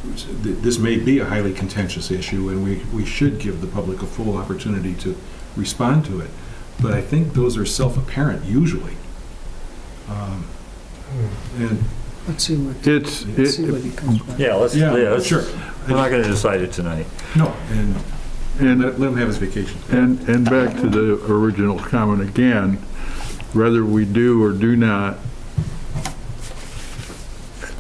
this may be a highly contentious issue, and we should give the public a full opportunity to respond to it. But I think those are self-apparent usually. And Let's see what, it's let's see what he comes back. Yeah, let's, sure. we're not going to decide it tonight. No, and let him have his vacation. And back to the original comment again, whether we do or do not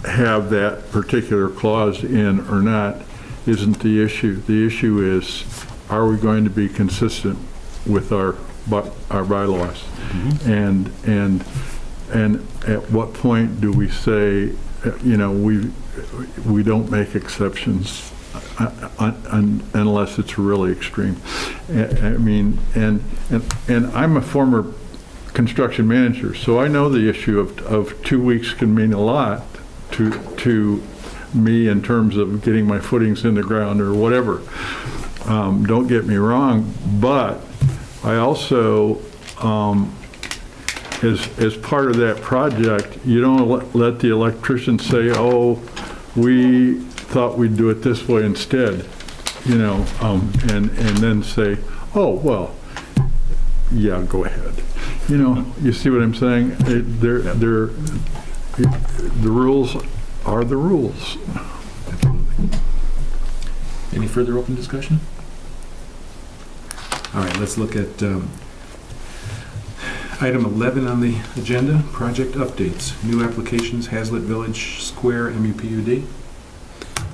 have that particular clause in or not isn't the issue. The issue is, are we going to be consistent with our bylaws? And at what point do we say, we don't make exceptions unless it's really extreme? I mean, and I'm a former construction manager, so I know the issue of 2 weeks can mean a lot to me in terms of getting my footings in the ground or whatever. Don't get me wrong, but I also, as part of that project, you don't let the electrician say, oh, we thought we'd do it this way instead, and then say, oh, well, yeah, go ahead. You see what I'm saying? The rules are the rules. Absolutely. Any further open discussion? All right, let's look at item 11 on the agenda, project updates. New applications, Hazlitt Village Square, MUPUD.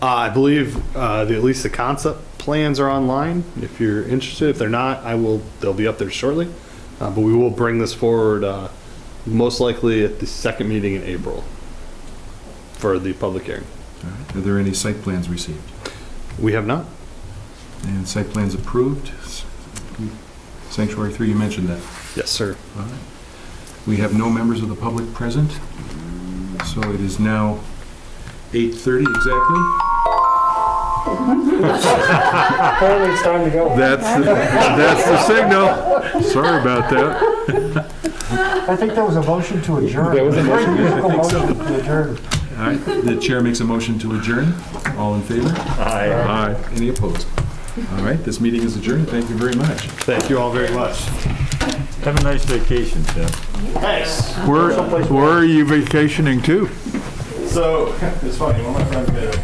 I believe at least the concept plans are online. If you're interested, if they're not, they'll be up there shortly. But we will bring this forward most likely at the second meeting in April for the public hearing. All right. Are there any site plans received? We have not. And site plans approved? Sanctuary 3, you mentioned that. Yes, sir. All right. We have no members of the public present, so it is now 8:30 exactly. Apparently it's time to go. That's the signal. Sorry about that. I think that was a motion to adjourn. That was a motion? Very musical I think so. motion to adjourn. All right, the chair makes a motion to adjourn. All in favor? Aye. Aye. Any opposed? All right, this meeting is adjourned. Thank you very much. Thank you all very much. Have a nice vacation, Tim. Thanks. Where are you vacationing to? So, it's funny, one of my friends made a